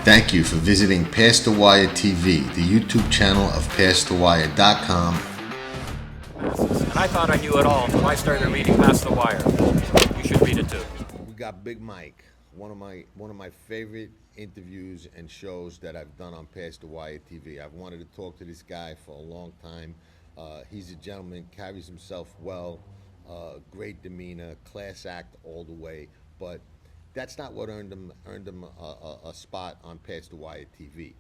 Thank you for visiting Past the Wire TV, the YouTube channel of PastTheWire.com. And I thought I knew it all until I started reading Past the Wire. You should read it too. We got Big Mike, one of my favorite interviews and shows that I've done on Past the Wire TV. I've wanted to talk to this guy for a long time. He's a gentleman, carries himself well, great demeanor, class act all the way, but that's not what earned him a spot on Past the Wire TV.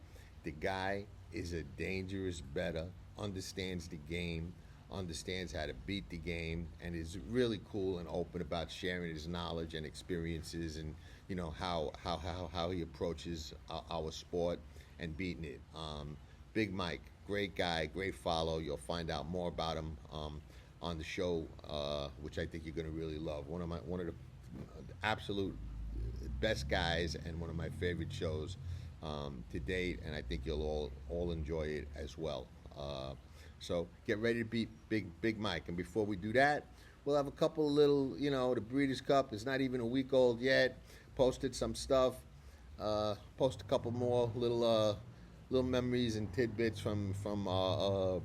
The guy is a dangerous bettor, understands the game, understands how to beat the game, and is really cool and open about sharing his knowledge and experiences, and you know how he approaches our sport and beating it. Big Mike, great guy, great follow. You'll find out more about him on the show, which I think you're going to really love. One of the absolute best guys and one of my favorite shows to date, and I think you'll all enjoy it as well. So get ready to beat Big Mike. And before we do that, we'll have a couple of little, the Breeders' Cup is not even a week old yet. Posted some stuff. Post a couple more little memories and tidbits from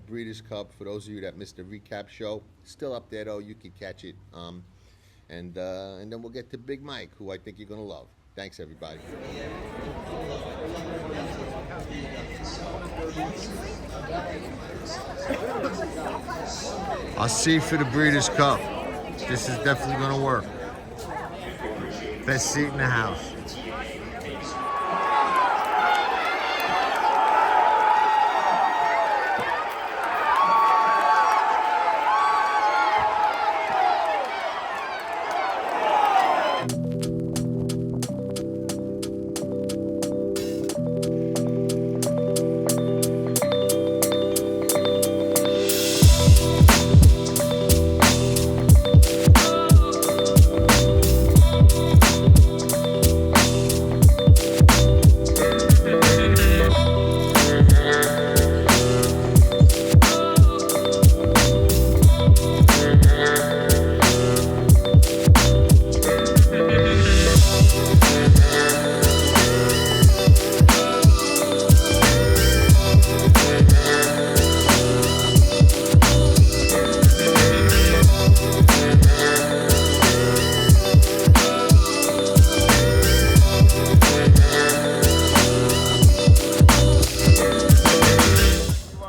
Breeders' Cup for those of you that missed the recap show. Still up there though, you can catch it. And then we'll get to Big Mike, who I think you're gonna love. Thanks, everybody. I'll see you for the Breeders' Cup. This is definitely gonna work. Best seat in the house.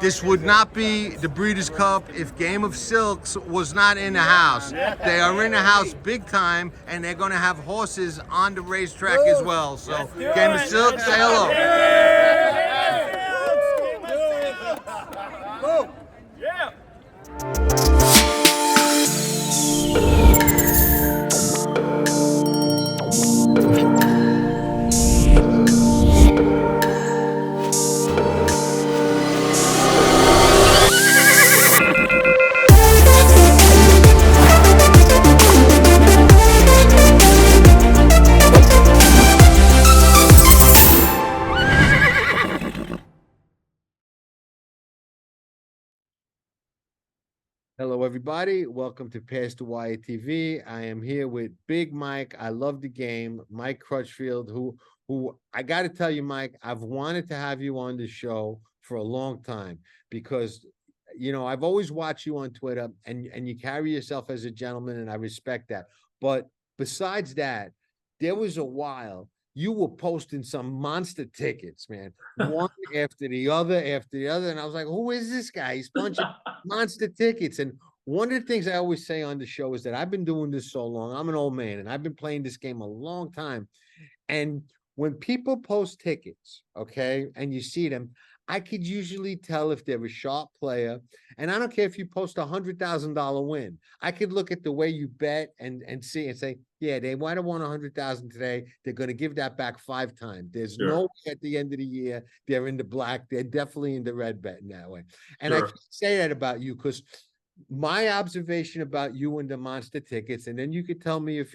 This would not be the Breeders' Cup if Game of Silks was not in the house. They are in the house big time, and they're going to have horses on the racetrack as well. So, Game of Silks, say hello. Yeah. Hello, everybody. Welcome to Past the Wire TV. I am here with Big Mike. I love the game. Mike Crutchfield, who I got to tell you, Mike, I've wanted to have you on the show for a long time because, I've always watched you on Twitter and you carry yourself as a gentleman, and I respect that. But besides that, there was a while you were posting some monster tickets, man, one after the other, and I was like, who is this guy? He's punching monster tickets. And one of the things I always say on the show is that I've been doing this so long. I'm an old man, and I've been playing this game a long time. And when people post tickets, okay, and you see them, I could usually tell if they're a sharp player. And I don't care if you post $100,000 win. I could look at the way you bet and see and say, yeah, they might have won 100,000 today. They're going to give that back 5 times. There's no way at the end of the year they're in the black. They're definitely in the red betting that way. And I can say that about you because my observation about you and the monster tickets, and then you could tell me if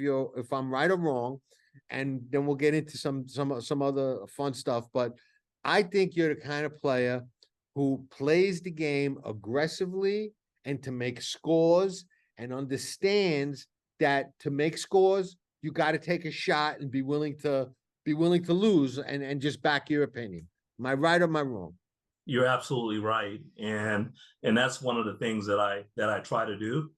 I'm right or wrong, and then we'll get into some other fun stuff. But I think you're the kind of player who plays the game aggressively and to make scores, and understands that to make scores, you got to take a shot and be willing to be willing to lose and just back your opinion. Am I right or am I wrong? You're absolutely right, and that's one of the things that I try to do.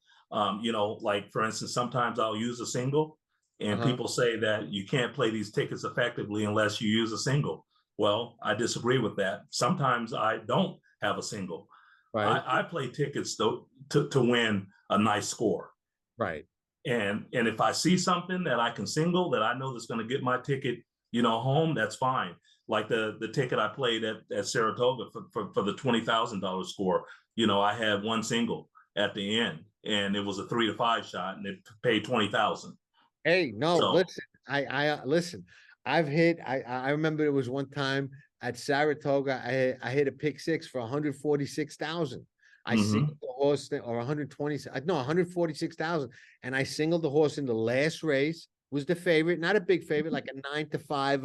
You know, like for instance, sometimes I'll use a single, and Uh-huh. people say that you can't play these tickets effectively unless you use a single. Well, I disagree with that. Sometimes I don't have a single. Right. I play tickets to win a nice score. Right. And if I see something that I can single that I know that's going to get my ticket, you know, home, that's fine. Like the ticket I played at Saratoga for the $20,000 score, you know, I had one single at the end, and it was a 3 to 5 shot, and it paid 20,000. Hey, no, So listen. I listen. I've hit. I remember it was one time at Saratoga. I hit a pick six for 146,000. I singled mhm. the horse or 120. No, 146,000, and I singled the horse in the last race. Was the favorite, not a big favorite, like a 9 to 5,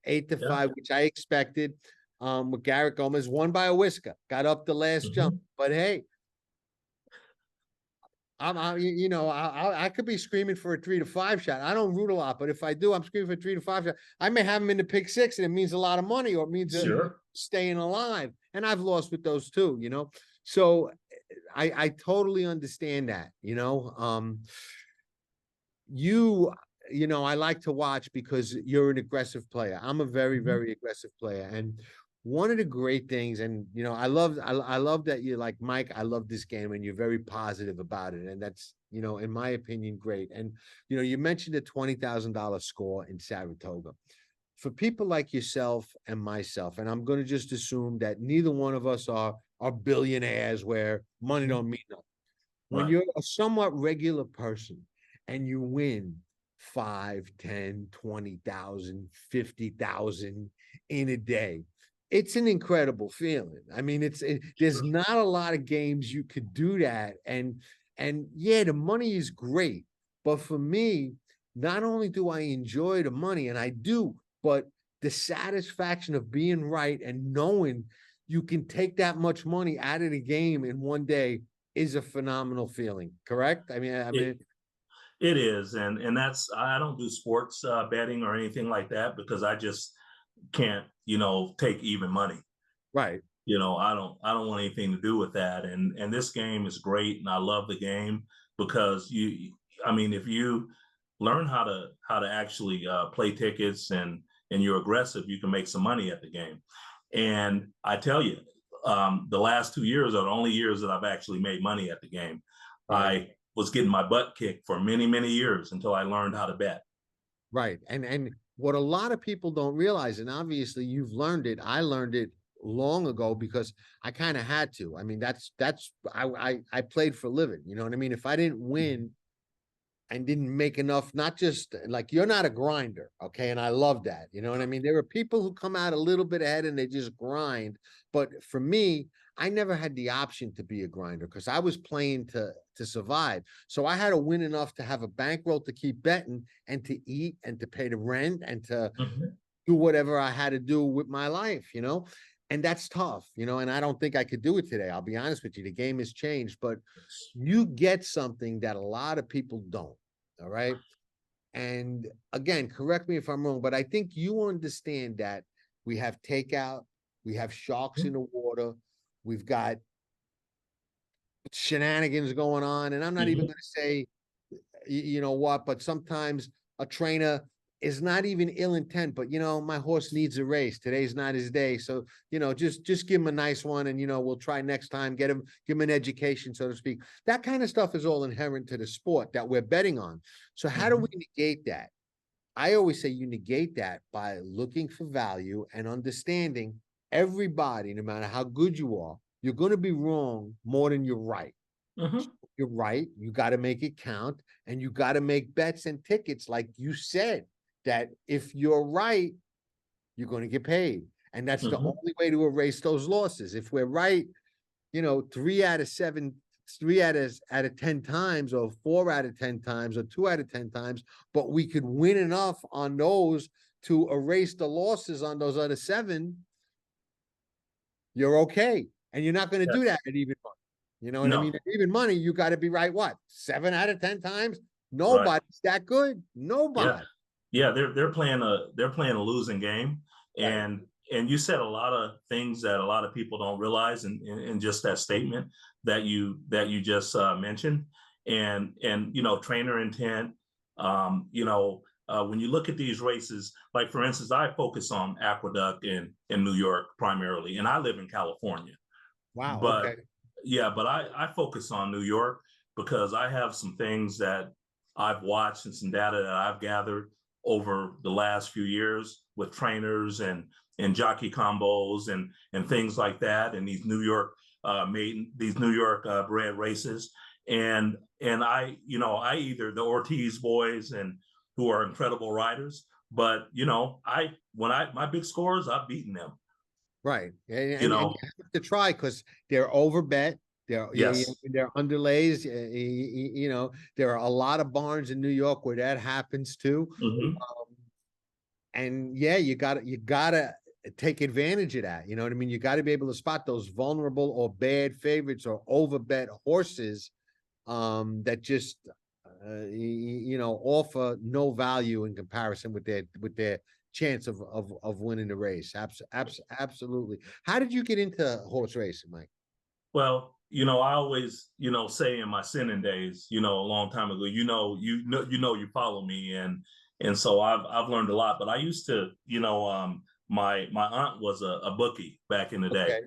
8 to 5, Yeah. which I expected. With Garrett Gomez, won by a whisker, got up the last jump. Mhm. But hey, I could be screaming for a 3 to 5 shot. I don't root a lot, but if I do, I'm screaming for a 3 to 5 shot. I may have him in the pick six, and it means a lot of money, or it means Sure. staying alive. And I've lost with those too, you know. So I totally understand that, you know. You I like to watch because you're an aggressive player. I'm a very, Mhm. very aggressive player. And one of the great things, and I love that you're like, Mike, I love this game, and you're very positive about it. And that's, in my opinion, great. And you mentioned a $20,000 score in Saratoga. For people like yourself and myself, and I'm gonna just assume that neither one of us are billionaires where money Mhm. don't mean nothing. When Right. you're a somewhat regular person and you win 5, 10, 20,000, 50,000 in a day, it's an incredible feeling. I mean, there's Sure. not a lot of games you could do that. And yeah, the money is great. But for me, not only do I enjoy the money, and I do, but the satisfaction of being right and knowing you can take that much money out of the game in one day is a phenomenal feeling, correct? I mean, It it is, and that's I don't do sports betting or anything like that because I just can't, you know, take even money. right, You know, I don't want anything to do with that. And this game is great, and I love the game because I mean, if you learn how to actually play tickets and you're aggressive, you can make some money at the game. And I tell you, the last 2 years are the only years that I've actually made money at the game. right, I was getting my butt kicked for many, many years until I learned how to bet. right. And what a lot of people don't realize, and obviously you've learned it, I learned it long ago because I kind of had to. I mean, that's I played for a living, you know what I mean? If I didn't win and didn't make enough, not just like you're not a grinder, okay? And I love that. You know what I mean? There are people who come out a little bit ahead and they just grind. But for me, I never had the option to be a grinder because I was playing to survive. So I had to win enough to have a bankroll to keep betting and to eat and to pay the rent and to Mhm. do whatever I had to do with my life, and that's tough, and I don't think I could do it today. I'll be honest with you. The game has changed, but you get something that a lot of people don't. All right. And again, correct me if I'm wrong, but I think you understand that we have takeout, we have sharks in the water, we've got shenanigans going on. And I'm not even Mhm. going to say, you know what, but sometimes a trainer is not even ill intent, but my horse needs a race. Today's not his day. So, just give him a nice one and we'll try next time, give him an education, so to speak. That kind of stuff is all inherent to the sport that we're betting on. So how do we Mhm. negate that? I always say you negate that by looking for value and understanding everybody, no matter how good you are, you're going to be wrong more than you're right. Mhm. You're right. You got to make it count, and you got to make bets and tickets, like you said, that if you're right, you're going to get paid. And that's the Mhm. only way to erase those losses. If we're right, 3 out of 7, 3 out of 10 times, or 4 out of 10 times, or 2 out of 10 times, but we could win enough on those to erase the losses on those other 7, you're okay. And you're not going to do Yes. that at even money. You know what I mean? No. At even money, you got to be right. What? 7 out of 10 times? Right. Nobody's that good. Yeah. Nobody. Yeah, they're playing a losing game, Right. and you said a lot of things that a lot of people don't realize in just that statement that you just mentioned, and trainer intent. When you look at these races, like for instance, I focus on Aqueduct in New York primarily, and I live in California. Wow. But Okay. yeah, but I focus on New York because I have some things that I've watched and some data that I've gathered over the last few years with trainers and jockey combos and things like that, and these New York these New York bred races, and I either the Ortiz boys and who are incredible riders, but I when I my big scores, I've beaten them. Right. And, You and know, you have to try because they're overbet. They're, yes. they're underlays. There are a lot of barns in New York where that happens too. Hmm. Um, and yeah, you gotta take advantage of that. You know what I mean? You got to be able to spot those vulnerable or bad favorites or overbet horses that just offer no value in comparison with their chance of winning the race. Absolutely. How did you get into horse racing, Mike? Well, I always, say in my sinning days, a long time ago, you follow me, and so I've learned a lot. But I used to, my aunt was a bookie back in the day, Okay.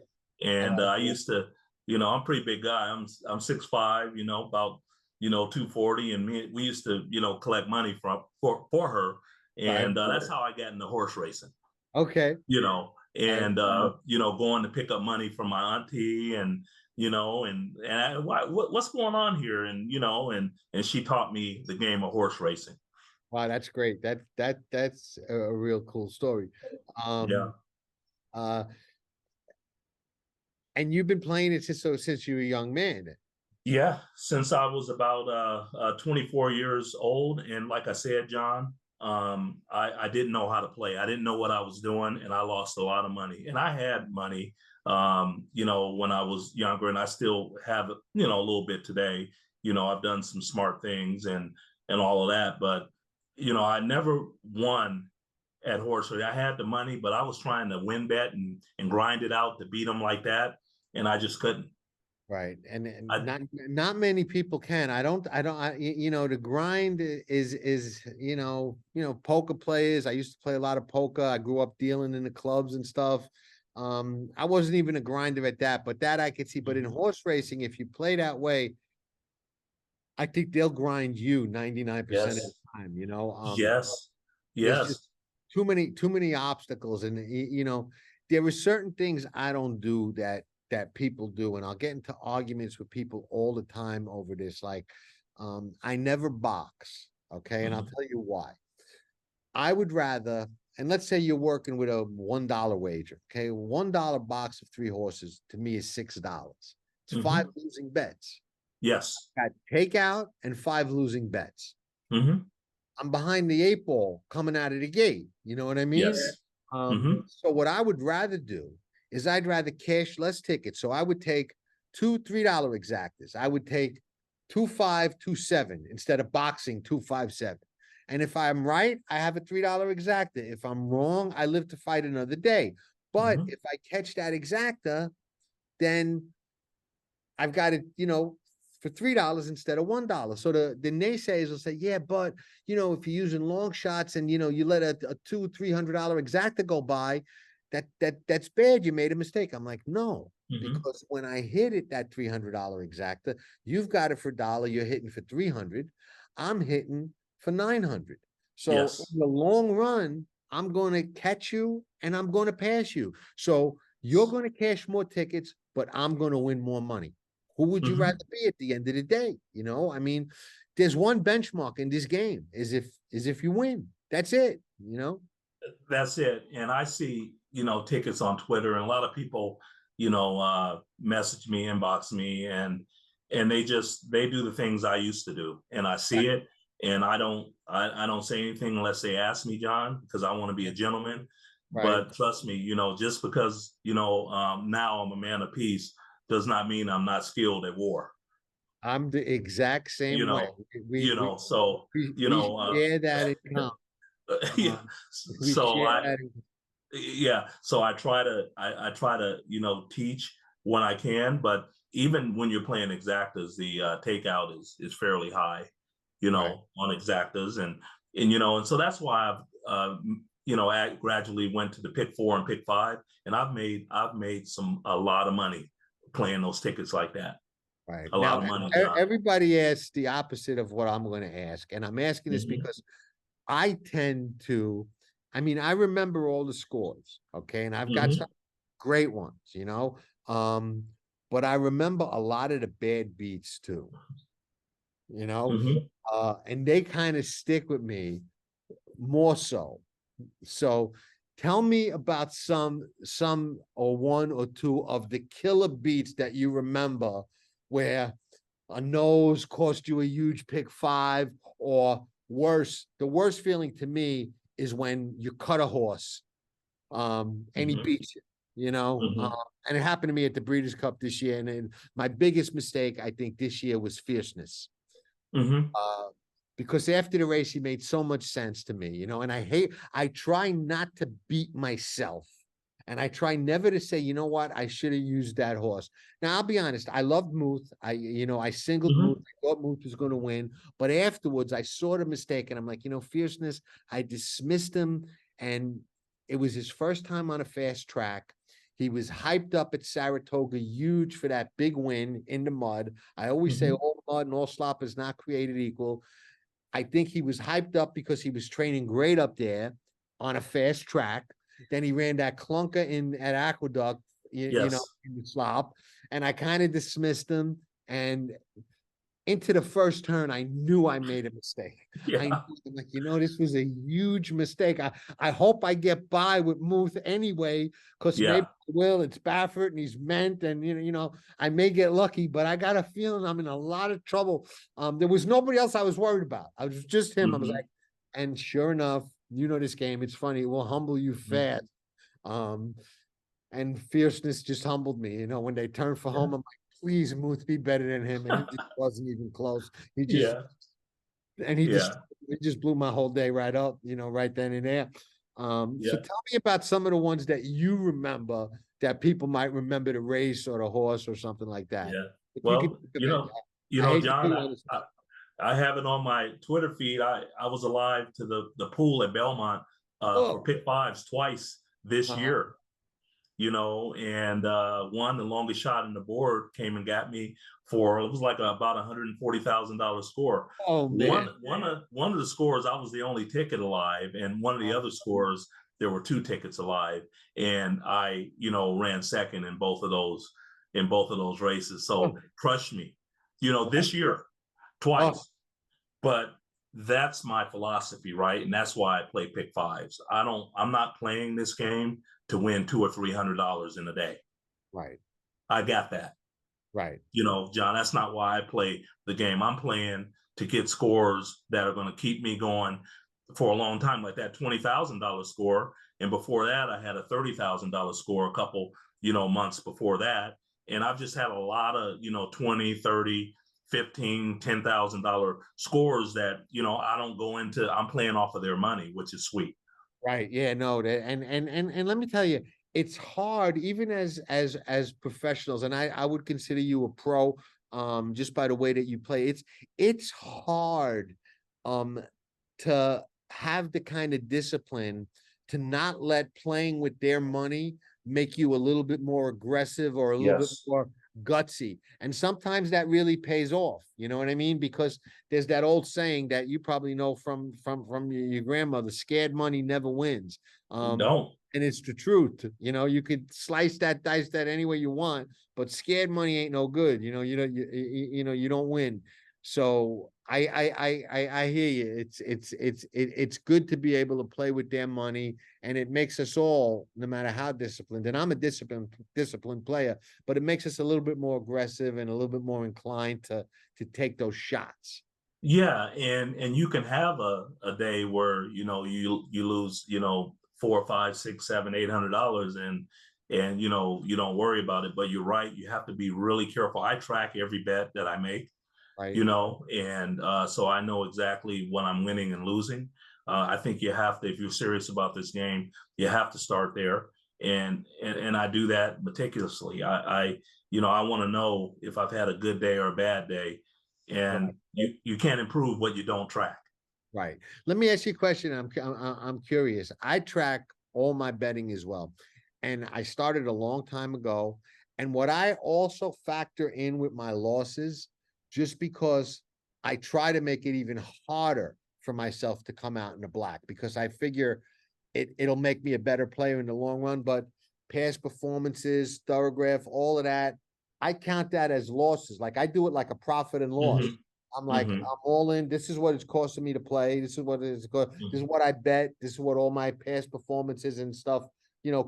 All and right. I used to, I'm a pretty big guy. I'm 6'5", about 240, and we used to, collect money for her, Right. and that's how I got into horse racing. Okay. And And going to pick up money from my auntie, and what's going on here, and she taught me the game of horse racing. wow, that's great. That's a real cool story. Yeah. Um, uh, and you've been playing it since you were a young man. Yeah, since I was about 24 years old, and like I said, John, I didn't know how to play. I didn't know what I was doing, and I lost a lot of money. And I had money, when I was younger, and I still have, a little bit today. I've done some smart things and all of that, but I never won at horse race. I had the money, but I was trying to win bet and grind it out to beat them like that, and I just couldn't. Right. And I not many people can. The grind is, poker players. I used to play a lot of poker. I grew up dealing in the clubs and stuff. I wasn't even a grinder at that, but that I could see. But in Mhm. horse racing, if you play that way, I think they'll grind you 99% of the Yes. time, Yes. there's just Yes. too many obstacles, and there are certain things I don't do that people do, and I'll get into arguments with people all the time over this. Like, I never box, okay, and I'll Mhm. tell you why. I would rather, and let's say you're working with a $1 wager, okay, $1 box of 3 horses to me is $6. It's five Mhm. losing bets. Yes. Got takeout and 5 losing bets. Mhm. I'm behind the 8 ball coming out of the gate. You know what I mean? Yes. Mhm. So what I would rather do is I'd rather cash less tickets. So I would take two $3 exactas. I would take 2 5 2 7 instead of boxing 2 5 7. And if I'm right, I have a $3 exacta. If I'm wrong, I live to fight another day. But Mhm. if I catch that exacta, then I've got it, for $3 instead of $1. So the naysayers will say, yeah, but if you're using long shots and you let a $200-300 exacta go by, that's bad. You made a mistake. I'm like, no, Mhm. because when I hit it that $300 exacta, you've got it for $1, you're hitting for 300. I'm hitting for 900. So Yes. in the long run, I'm going to catch you and I'm going to pass you. So you're going to cash more tickets, but I'm going to win more money. Who would you rather Mhm. be at the end of the day? I mean, there's one benchmark in this game is if you win. That's it. That's it. And I see, tickets on Twitter, and a lot of people, message me, inbox me, and they do the things I used to do, and I see Right. it, and I don't say anything unless they ask me, John, because I want to be a gentleman. Right. But trust me, just because now I'm a man of peace does not mean I'm not skilled at war. I'm the exact You same way. know, We we so we, we share that in common. Yeah. We So share I, that. yeah. So I try to, teach when I can, but even when you're playing exactas, the takeout is fairly high, Right. on exactas, and so that's why I've, I gradually went to the pick four and pick five, and I've made a lot of money playing those tickets like that. Right. A lot Now, of money, John. everybody asks the opposite of what I'm going to ask. And I'm asking this Hmm. because I tend to, I mean, I remember all the scores, okay? And I've got some Hmm. great ones. Um, but I remember a lot of the bad beats too, you know? Hmm. And they kind of stick with me more so. So tell me about some or one or two of the killer beats that you remember where a nose cost you a huge pick five, or worse, the worst feeling to me is when you cut a horse, and he Hmm. beats you. Hmm. And it happened to me at the Breeders' Cup this year. And then my biggest mistake, I think, this year was fierceness. Hmm. Uh, because after the race, he made so much sense to me. And I try not to beat myself. And I try never to say, you know what, I should have used that horse. Now, I'll be honest, I loved Muth. I singled Muth. Hmm. I thought Muth was going to win. But afterwards, I saw the mistake and I'm like, fierceness, I dismissed him. And it was his first time on a fast track. He was hyped up at Saratoga, huge for that big win in the mud. I always say Hmm. all mud and all slop is not created equal. I think he was hyped up because he was training great up there on a fast track. Then he ran that clunker in at Aqueduct, Yes. in the slop, and I kind of dismissed him. And into the first turn, I knew I made a mistake. I Yeah. knew, I'm like, this was a huge mistake. I hope I get by with Muth anyway, because maybe Yeah. I will. It's Baffert and he's meant, and I may get lucky, but I got a feeling I'm in a lot of trouble. There was nobody else I was worried about. I was just him. I was like, Hmm. and sure enough, this game. It's funny. It will humble you fast. Um, and fierceness just humbled me. When they turned for Yeah. home, I'm like, please, Muth, be better than him, and he just wasn't even close. He just Yeah. and he just Yeah. he just blew my whole day right up, right then and there. So Yeah. tell me about some of the ones that you remember that people might remember the race or the horse or something like that. Yeah. If you could Well, think of it, I hate to put John, you on the I, spot. I have it on my Twitter feed. I was alive to the pool at Belmont for Oh, pick fives twice this uh-huh. year, and won the longest shot in the board, came and got me for, it was like about $140,000 score. Oh One man. one of the scores, I was the only ticket alive, and one of the other scores, there were two tickets alive, and I ran second in both of those races. So Oh, crushed me, right. this year Oh, twice. But that's my philosophy, right? And that's why I play pick fives. I'm not playing this game to win $200 or $300 in a day. right, I got that. right, John, that's not why I play the game. I'm playing to get scores that are going to keep me going for a long time, like that $20,000 score. And before that, I had a $30,000 score a couple, months before that. And I've just had a lot of, 20, 30, 15, $10,000 scores that, I don't go into, I'm playing off of their money, which is sweet. right. Yeah, no, and let me tell you, it's hard even as professionals, and I would consider you a pro, just by the way that you play. It's hard, um, to have the kind of discipline to not let playing with their money make you a little bit more aggressive or a little bit Yes. more gutsy. And sometimes that really pays off. You know what I mean? Because there's that old saying that you probably know from your grandmother: "Scared money never wins." Um, Don't. and it's the truth. You could slice that, dice that any way you want, but scared money ain't no good. You don't win. So I hear you. It's good to be able to play with their money, and it makes us all, no matter how disciplined. And I'm a disciplined player, but it makes us a little bit more aggressive and a little bit more inclined to take those shots. Yeah, and you can have a day where you lose four, five, six, seven, $800, and you don't worry about it. But you're right, you have to be really careful. I track every bet that I make, Right. and so I know exactly what I'm winning and losing. I think you have to, if you're serious about this game, you have to start there. And I do that meticulously. I want to know if I've had a good day or a bad day, and Right. you can't improve what you don't track. Right. Let me ask you a question. I'm curious. I track all my betting as well, and I started a long time ago. And what I also factor in with my losses, just because I try to make it even harder for myself to come out in the black, because I figure it'll make me a better player in the long run. But past performances, thoroughgraph, all of that, I count that as losses. Like I do it like a profit and loss. Mm-hmm. I'm like, Mm-hmm. I'm all in. This is what it's costing me to play. This is what it is. This is what I bet. This is what all my past performances and stuff,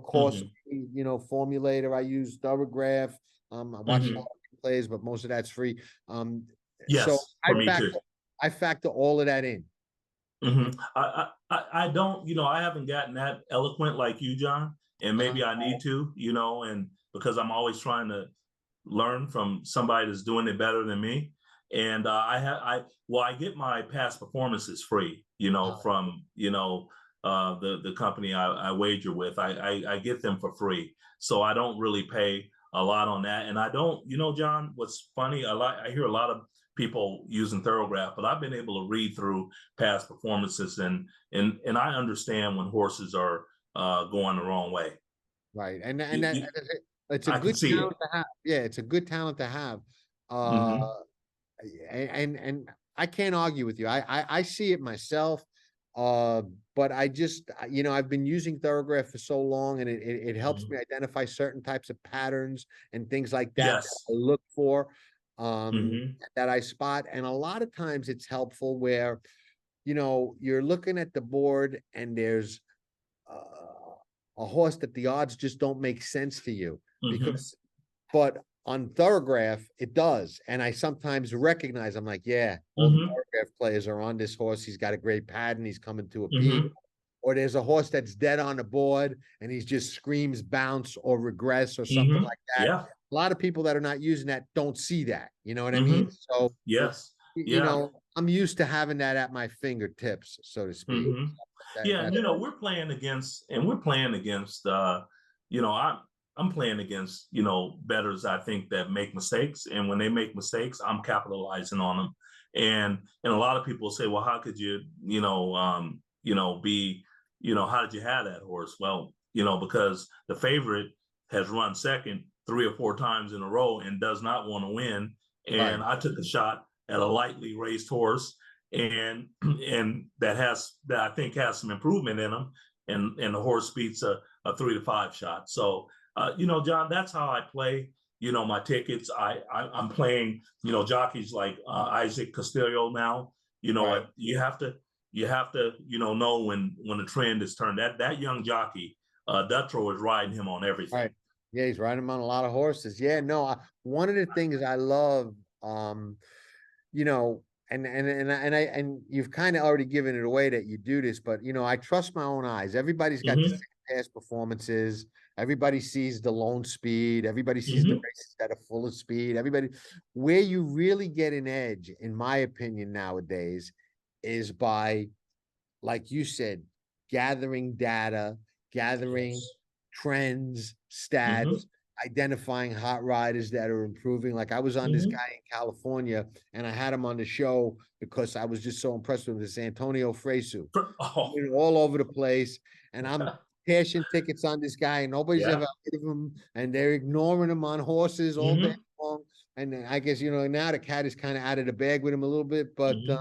cost Mm-hmm. me, formulator. I use Thoroughgraph. I watch a lot Mm-hmm. of plays, but most of that's free. So Yes, for me too. I factor all of that in. I don't, I haven't gotten that eloquent like you, John, and Uh, maybe I need to, and because I'm always trying to learn from somebody that's doing it better than me. And I get my past performances free, from, the company I wager with. I get them for free. So I don't really pay a lot on that. And I don't, John, what's funny, I hear a lot of people using Thoroughgraph, but I've been able to read through past performances and I understand when horses are going the wrong way. right. You, you, It's a I can good see it. talent to have. Yeah, it's a good talent to have. Uh, Mm-hmm. and I can't argue with you. I see it myself. Uh, but I just, I've been using Thoroughgraph for so long, and it helps Mm-hmm. me identify certain types of patterns and things like that Yes. I look for, Mm-hmm. that I spot. And a lot of times it's helpful where, you're looking at the board and there's a horse that the odds just don't make sense to you, Mm-hmm. because but on Thoroughgraph, it does. And I sometimes recognize, I'm like, yeah, all the Mm-hmm. Thoroughgraph players are on this horse. He's got a great pattern. He's coming to a peak. Mm-hmm. Or there's a horse that's dead on the board and he's just screams bounce or regress or something Mm-hmm. like that. Yeah. A lot of people that are not using that don't see that. You know what I mean? Mm-hmm. So, Yes. Yeah. I'm used to having that at my fingertips, so to speak. Mm-hmm. That, Yeah, and that, we're playing against I'm playing against, bettors I think that make mistakes. And when they make mistakes, I'm capitalizing on them. And a lot of people say, well, how could you, be, how did you have that horse? Well, because the favorite has run second 3 or 4 times in a row and does not want to win. right. And I took a shot at a lightly raced horse and that I think has some improvement in them, and the horse beats a 3 to 5 shot. So John, that's how I play. My tickets. I'm playing. Jockeys like Isaac Castillo now. Right. You have to know when the trend is turned. That young jockey, Dutrow, is riding him on everything. Right. Yeah, he's riding him on a lot of horses. Yeah, no, one of the things I love, you know, and you've kind of already given it away that you do this, but I trust my own eyes. Everybody's got the Mm-hmm. same past performances. Everybody sees the lone speed. Everybody sees the Mm-hmm. races that are full of speed. Where you really get an edge, in my opinion, nowadays, is by, like you said, gathering data, gathering Yes. trends, stats, Mm-hmm. identifying hot riders that are improving. Like I was on this Mm-hmm. guy in California and I had him on the show because I was just so impressed with this Antonio Fresu. Oh, All over the place. And I'm cashing tickets on this guy and nobody's yeah. ever heard of him. And they're ignoring him on horses all day Mm-hmm. long. And I guess, now the cat is kind of out of the bag with him a little bit, but Mm-hmm.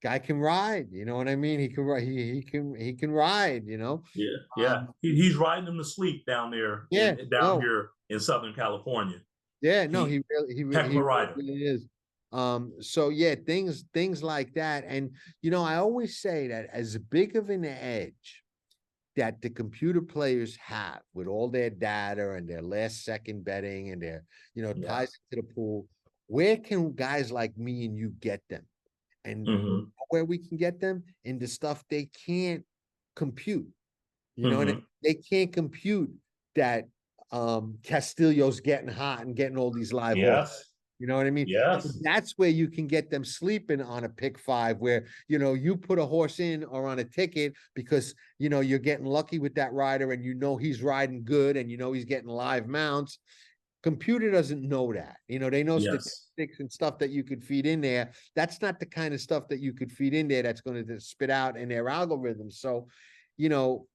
guy can ride, you know what I mean? He can ride, he can ride, Yeah, yeah. Um, He's riding them to sleep down there yeah, down no, here in Southern California. yeah, no, He heck of he a rider. really is. So yeah, things like that. And I always say that as big of an edge that the computer players have with all their data and their last second betting and their, Yeah. ties into the pool, where can guys like me and you get them? And Mm-hmm. where we can get them in the stuff they can't compute, and Mm-hmm. they can't compute that Castillo's getting hot and getting all these live horses. Yes. You know what I mean? And Yes. that's where you can get them sleeping on a pick five, where, you put a horse in or on a ticket because, you're getting lucky with that rider and he's riding good and he's getting live mounts. Computer doesn't know that. They know Yes. statistics and stuff that you could feed in there. That's not the kind of stuff that you could feed in there that's going to spit out in their algorithms. So, you know,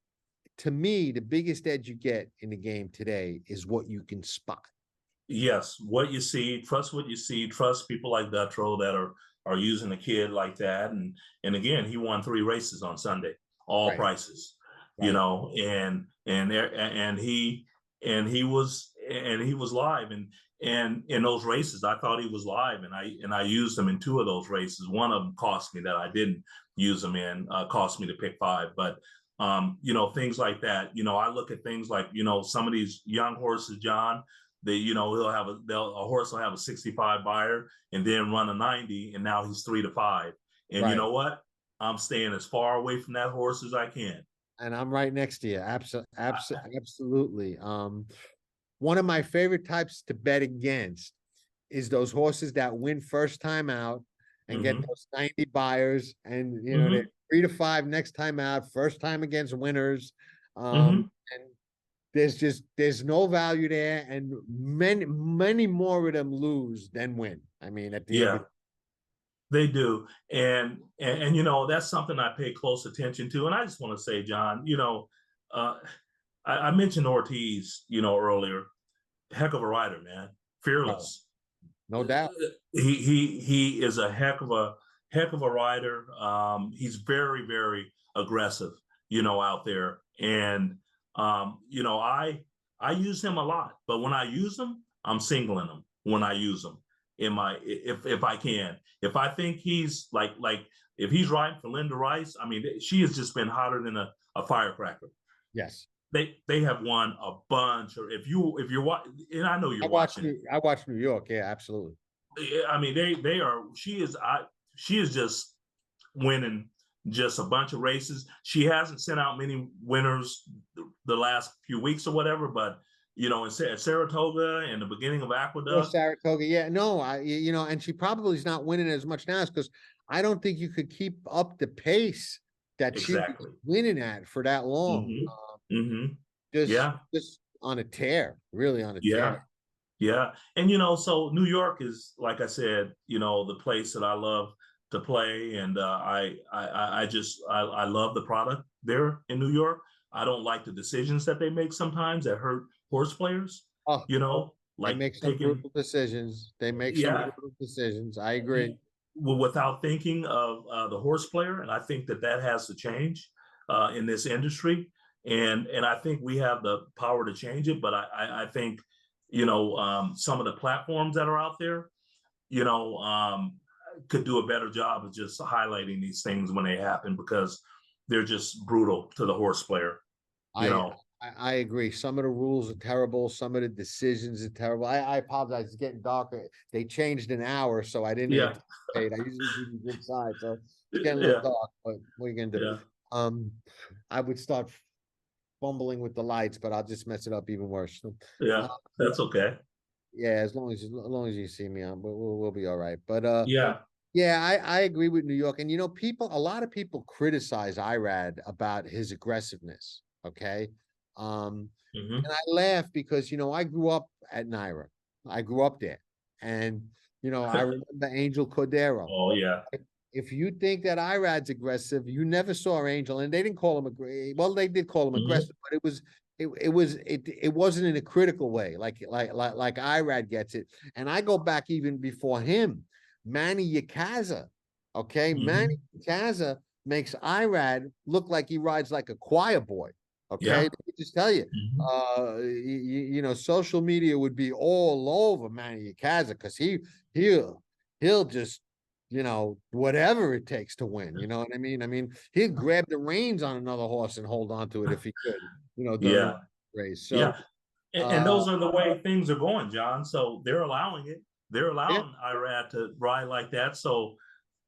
to me, the biggest edge you get in the game today is what you can spot. Yes, what you see, trust what you see, trust people like Dutro that are using a kid like that. And again, he won 3 races on Sunday, all Right. prices, Right. and he was live, and in those races I thought he was live, and I used him in 2 of those races. One of them cost me that I didn't use him in, cost me to pick 5, but things like that. I look at things like, some of these young horses, John, a horse will have a 65 buyer and then run a 90, and now he's 3 to 5. And you Right. know what? I'm staying as far away from that horse as I can. And I'm right next to you. Absolutely. One of my favorite types to bet against is those horses that win first time out and get Mm-hmm. those 90 buyers, and they're Mm-hmm. 3 to 5 next time out, first time against winners. Mm-hmm. And there's no value there, and many more of them lose than win. I mean, at the end Yeah, of they do. And that's something I pay close attention to. And I just want to say, John, uh, I mentioned Ortiz, earlier. Heck of a rider, man. oh, Fearless. no doubt. He is a heck of a rider. He's very, very aggressive, out there. And I use him a lot, but when I use him, I'm singling him when I use him if I can. If I think he's like if he's riding for Linda Rice, I mean, she has just been hotter than a firecracker. Yes. They have won a bunch. Or if you're watching, and I know you're watching it. I watched New York. Yeah, absolutely. I mean, they are. She is just winning just a bunch of races. She hasn't sent out many winners the last few weeks or whatever, but in Saratoga and the beginning of Or Aqueduct. Saratoga. Yeah, no, and she probably is not winning as much now because I don't think you could keep up the pace that she was Exactly. winning at for that long. Mm-hmm. Mm-hmm. Just Yeah. just on a tear, really on a Yeah. tear. Yeah. And so New York is, like I said, the place that I love to play. And I love the product there in New York. I don't like the decisions that they make sometimes that hurt horse players, Oh, they like make some taking, brutal decisions. They make some yeah, brutal decisions. I agree. without thinking of the horse player. And I think that has to change in this industry. And I think we have the power to change it. But I think, some of the platforms that are out there, could do a better job of just highlighting these things when they happen, because they're just brutal to the horse player, you I, know. I agree. Some of the rules are terrible. Some of the decisions are terrible. I apologize. It's getting darker. They changed an hour, so I didn't Yeah, anticipate. I usually do the good side, so it's getting a little yeah, dark. But what are you gonna do? yeah, Um, I would start fumbling with the lights, but I'll just mess it up even worse. So, yeah. uh, That's okay. yeah, as long as you see me, we'll be all right. But Yeah. yeah, I agree with New York, and a lot of people criticize Irad about his aggressiveness. Okay, Hmm. and I laugh because I grew up at Naira. I grew up there, and I remember Angel Cordero. Oh yeah. If you think that Irad's aggressive, you never saw Angel, and they didn't call him well, they did call him Hmm. aggressive, but it wasn't in a critical way, like Irad gets it. And I go back even before him, Manny Yakaza. Okay, Manny Hmm. Yakaza makes Irad look like he rides like a choir boy. Okay, Yeah. let me just tell you, Hmm. social media would be all over Manny Yakaza because he'll just whatever it takes to win. You know what I mean? I mean, he'd grab the reins on another horse and hold on to it if he could, during the Yeah. race. So, Yeah. And uh, those are the way things are going, John. So they're allowing it. They're yeah, allowing Irad to ride like that. So,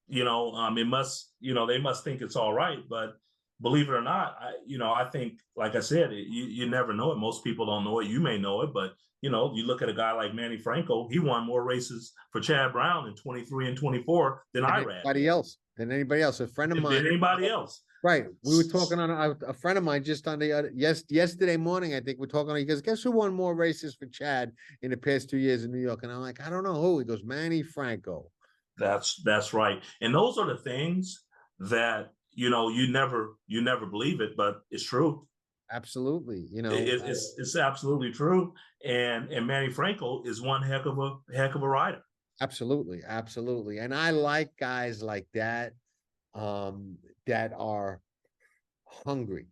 it must, they must think it's all right. But believe it or not, I think, like I said, you never know it. Most people don't know it. You may know it, but you look at a guy like Manny Franco. He won more races for Chad Brown in 23 and 24 than Than Irad anybody did, else. Than anybody else. A friend of mine. than anybody else. Right. We were talking on a friend of mine just on the yesterday morning. I think we're talking. He goes, "Guess who won more races for Chad in the past 2 years in New York?" And I'm like, "I don't know who." He goes, "Manny Franco." That's right. And those are the things that you never believe it, but it's true. Absolutely. It's absolutely true. And Manny Franco is one heck of a rider. Absolutely, absolutely. And I like guys like that, that are hungry.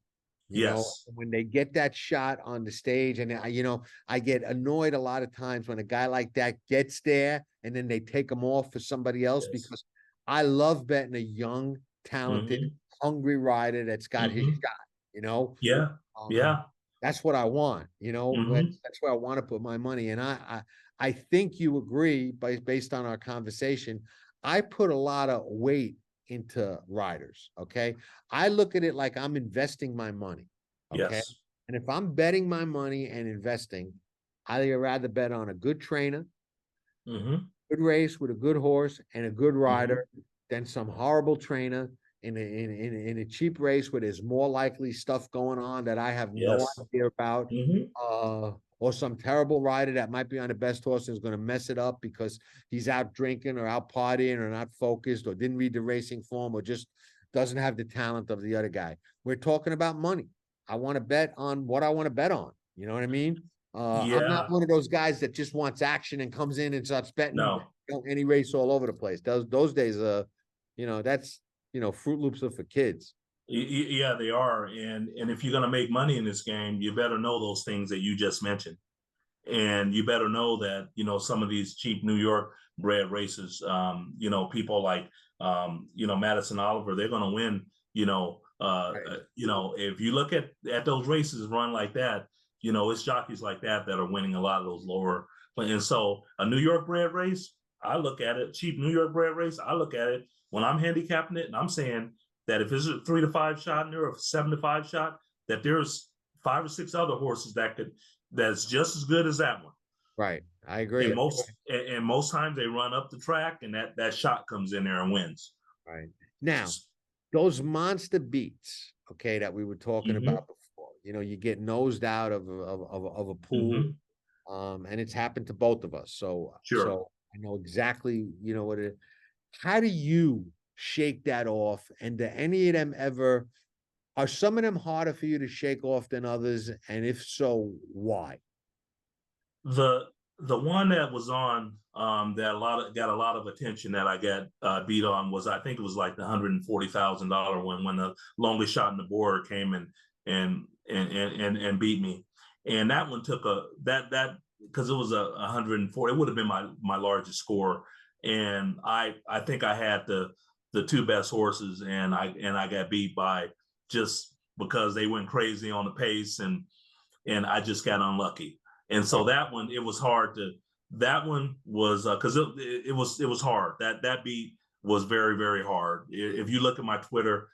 Yes. When they get that shot on the stage, and I get annoyed a lot of times when a guy like that gets there and then they take him off for somebody else, Yes. because I love betting a young, talented, Hmm. hungry rider that's got his Hmm. shot, you know. Yeah. Um, Yeah. that's what I want, Hmm. that's where I want to put my money. And I think you agree based on our conversation. I put a lot of weight into riders. Okay. I look at it like I'm investing my money. Okay. Yes. And if I'm betting my money and investing, I'd rather bet on a good trainer, Hmm. good race with a good horse and a good Hmm. rider than some horrible trainer in a cheap race where there's more likely stuff going on that I have no Yes. idea about. Hmm. Or some terrible rider that might be on the best horse and is going to mess it up because he's out drinking or out partying or not focused or didn't read the racing form or just doesn't have the talent of the other guy. We're talking about money. I want to bet on what I want to bet on. You know what I mean? I'm not Yeah. one of those guys that just wants action and comes in and starts betting No. any race all over the place. Those days, that's Fruit Loops are for kids. Yeah, they are. And if you're going to make money in this game, you better know those things that you just mentioned. And you better know that, some of these cheap New York bred races, people like, Madison Oliver, they're going to win, Right. if you look at those races run like that, it's jockeys like that are winning a lot of those lower. And so a New York bred race, I look at it, cheap New York bred race, I look at it when I'm handicapping it and I'm saying that if it's a 3 to 5 shot in there or a 7 to 5 shot, that there's 5 or 6 other horses that's just as good as that one. Right. I And agree. most times they run up the track and that shot comes in there and wins. Right. Now, those monster beats, okay, that we were talking Mm-hmm. about before, you get nosed out of a pool, Mm-hmm. and it's happened to both of us. Sure. So I know exactly, what it. How do you shake that off? And do any of them ever? Are some of them harder for you to shake off than others? And if so, why? The one that was on that got a lot of attention that I got beat on was, I think it was like the $140,000 one, when the longest shot in the board came and beat me. And that one took that because it was a 104, it would have been my largest score. And I think I had the two best horses, and I got beat by, just because they went crazy on the pace, and I just got unlucky. And so that one, it was hard to. That one was because it was hard. That beat was very, very hard. If you look at my Twitter,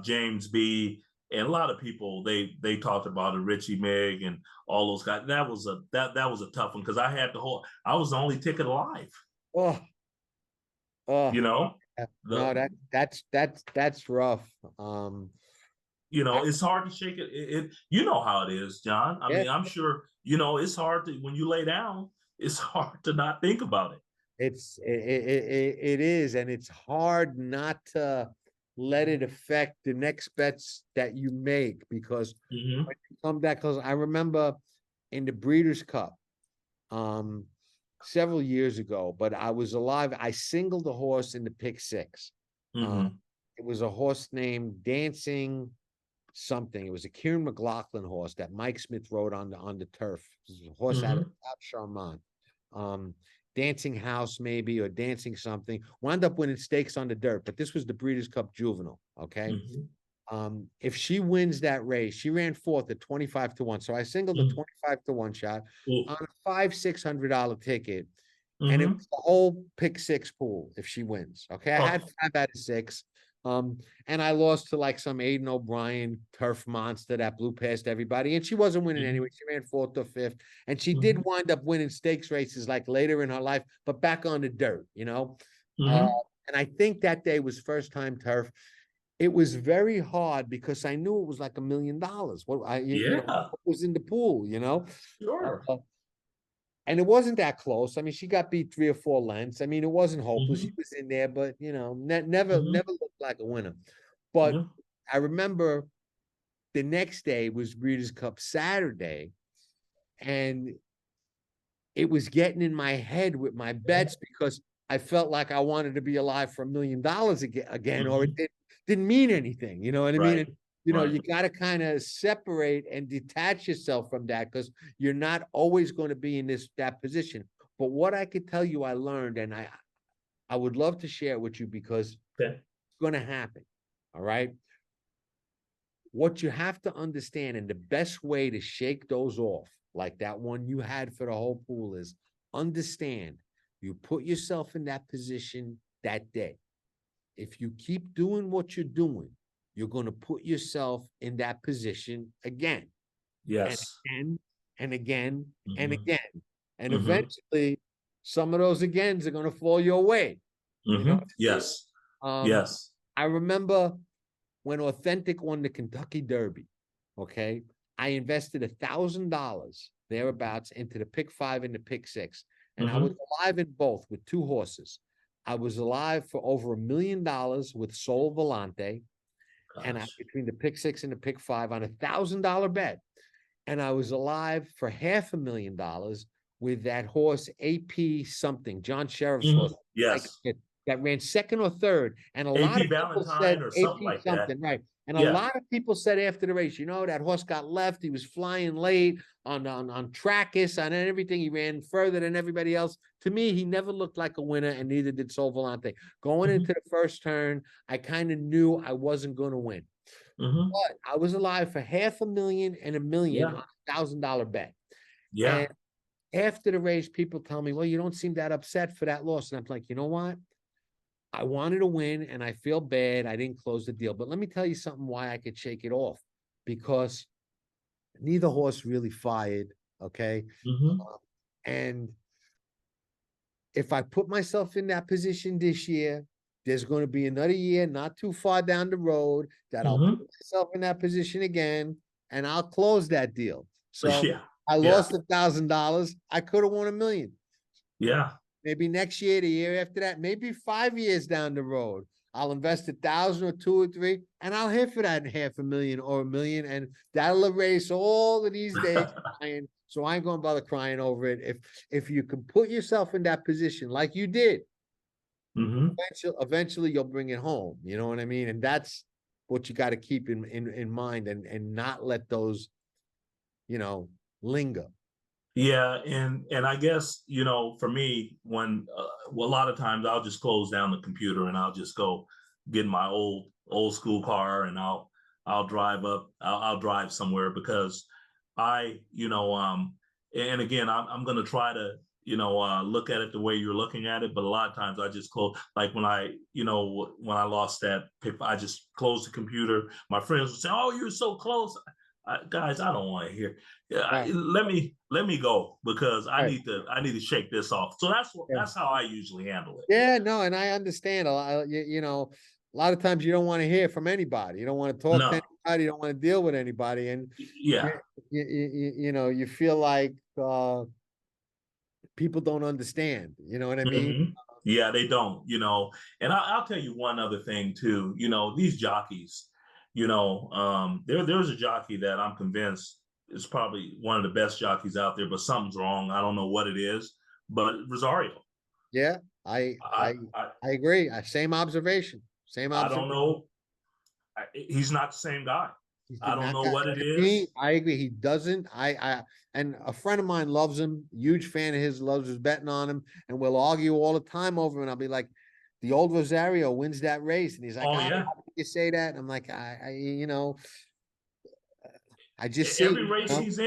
James B and a lot of people, they talked about it, Richie Meg and all those guys. That was a tough one because I was the only ticket alive. Oh, oh, You know no, the that's rough. I, it's hard to shake it. You know how it is, John. I yeah, mean, I'm sure it's hard to, when you lay down. It's hard to not think about it. it is, and it's hard not to let it affect the next bets that you make because Hmm. when you come back, because I remember in the Breeders' Cup, um, several years ago, but I was alive. I singled a horse in the pick six. Uh, Hmm. it was a horse named Dancing something. It was a Kieran McLaughlin horse that Mike Smith rode on the turf. It was a horse out of Hmm. Charmant. Um, Dancing House, maybe, or Dancing something. Wound up winning stakes on the dirt, but this was the Breeders' Cup Juvenile. Okay. Hmm. If she wins that race, she ran fourth at 25-1. So I singled a 25-1 shot on a $600 ticket. And it Hmm. was the whole pick six pool if she wins. Okay. I had Oh, 5 out of 6. And I lost to like some Aiden O'Brien turf monster that blew past everybody. And she wasn't winning anyway. She ran fourth or fifth. And she did wind up winning stakes races like later in her life, but back on the dirt, you know? And I think that day was first time turf. It was very hard because I knew it was like $1 million. What you know, what was in the pool, you know? Sure. And it wasn't that close. I mean, she got beat 3 or 4 lengths. I mean, it wasn't hopeless. She Mhm. was in there, but you know, never Mhm. looked like a winner. But Yeah. I remember the next day was Breeders' Cup Saturday, and it was getting in my head with my bets because I felt like I wanted to be alive for $1 million again, or it Mhm. didn't mean anything. You know what I mean? Right. And, you know, Right. you got to kind of separate and detach yourself from that because you're not always going to be in that position. But what I could tell you, I learned, and I would love to share it with you because Okay. it's going to happen. All right. What you have to understand, and the best way to shake those off, like that one you had for the whole pool, is understand you put yourself in that position that day. If you keep doing what you're doing, you're going to put yourself in that position again and Yes. again and again and Mhm. again. And Mhm. eventually, some of those agains are going to fall your way. You know what I mean? Yes. Um, Yes. I remember when Authentic won the Kentucky Derby, okay, I invested $1,000 thereabouts into the pick 5 and the pick 6. And I was Mhm. alive in both with 2 horses. I was alive for over $1 million with Sol Volante, and Gosh. between the pick 6 and the pick 5 on $1,000 bet. And I was alive for $500,000 with that horse AP something, John Sheriff's horse, like Yes. that ran second or third. And a lot AP of people said Valentine or something AP like that. something, right? And a Yeah. lot of people said after the race, you know, that horse got left. He was flying late on Trackus, on everything. He ran further than everybody else. To me, he never looked like a winner, and neither did Sol Volante. Going Mhm. into the first turn, I kind of knew I wasn't going to win. Mhm. But I was alive for $500,000 and $1 million Yeah. on $1,000 bet. Yeah. And after the race, people tell me, well, you don't seem that upset for that loss. And I'm like, you know what? I wanted to win and I feel bad. I didn't close the deal. But let me tell you something why I could shake it off. Because neither horse really fired. Okay. Mhm. And if I put myself in that position this year, there's going to be another year not too far down the road that I'll put Mhm. myself in that position again and I'll close that deal. So Yeah. I Yeah. lost $1,000. I could have won $1 million. Yeah. Maybe next year, the year after that, maybe 5 years down the road, I'll invest 1,000 or 2 or 3, and I'll hit for that $500,000 or $1 million, and that'll erase all of these days crying. So I ain't gonna bother crying over it. If you can put yourself in that position like you did, Mhm. eventually you'll bring it home. You know what I mean? And that's what you got to keep in mind and not let those, you know, linger. Yeah, and I guess for me, when well, a lot of times I'll just close down the computer and I'll just go get my old school car and I'll drive up. I'll drive somewhere because and again I'm gonna try to look at it the way you're looking at it, but a lot of times I just close. Like when I lost that pick, I just closed the computer. My friends would say, "Oh, you're so close." Guys, I don't want to hear. Yeah, Right. let me go because Right. I need to shake this off. So Yeah. that's how I usually handle it. Yeah, no, and I understand a lot. You know, a lot of times you don't want to hear from anybody. You don't want to talk to No, anybody. You don't want to deal with anybody, and you, yeah, you know, you feel like people don't understand. You know what I mean? mhm. Yeah, they don't. And I'll tell you one other thing too. These jockeys. There's a jockey that I'm convinced is probably one of the best jockeys out there, but something's wrong. I don't know what it is, but Rosario. Yeah, I I I I, I agree. Same observation. Same I don't observation. know. He's not the same guy. He's I don't not know that what it to me. is. I agree. He doesn't. And a friend of mine loves him. Huge fan of his. Loves his betting on him, and we'll argue all the time over him. And I'll be like, the old Rosario wins that race, and he's like, Oh ah, yeah. how can you say that? And I'm like, you know, I just see, Every race he's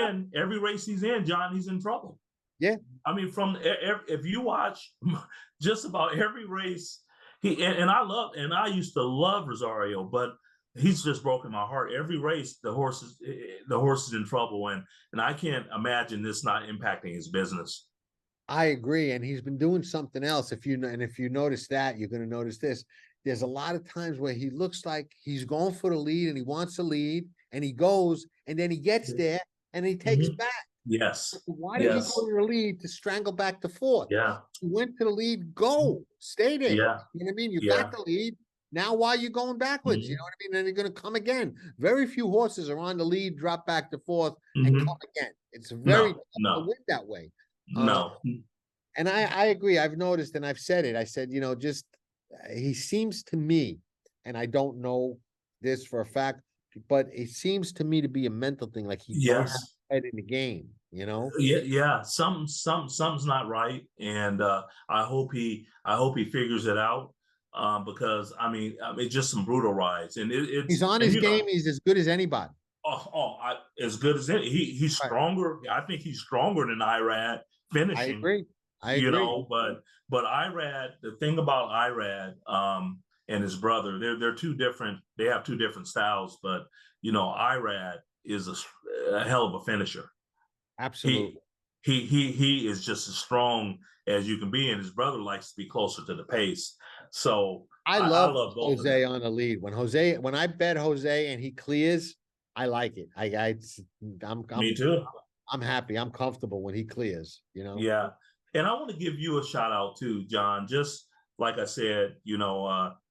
in, John, he's in trouble. yeah, I mean, if you watch just about every race And I used to love Rosario, but he's just broken my heart. Every race, the horse is in trouble, and I can't imagine this not impacting his business. I agree, and he's been doing something else. If you notice that, you're going to notice this. There's a lot of times where he looks like he's going for the lead and he wants to lead, and he goes, and then he gets there and he takes Mhm. back. Yes. Why did you Yes. go to the lead to strangle back the fourth? Yeah. You went to the lead, go, stay there. Yeah. You know what I mean? You Yeah. got the lead. Now why are you going backwards? You know Mhm. what I mean? Then you're gonna come again. Very few horses are on the lead, drop back to fourth, and Mhm. come again. It's very No. tough to No. win that way. No. And I agree. I've noticed, and I've said it. I said, just he seems to me, and I don't know this for a fact, but it seems to me to be a mental thing. Like he don't have Yes. head in the game. You know? Yeah, yeah. Something's not right, and I hope he figures it out. Because it's just some brutal rides, and He's it's on and his game. He's as good as anybody. as good as any. He's Right. stronger. I think he's stronger than Irad I finishing. agree. I agree. But Irad, the thing about Irad, and his brother, they're two different. They have two different styles, but Irad is a hell of a finisher. He Absolutely. he is just as strong as you can be, and his brother likes to be closer to the pace. So I I love love both of Jose them. on the lead. When I bet Jose and he clears, I like it. I'm Me too. I'm happy. I'm comfortable when he clears, you know. Yeah. And I want to give you a shout out too, John. Just like I said,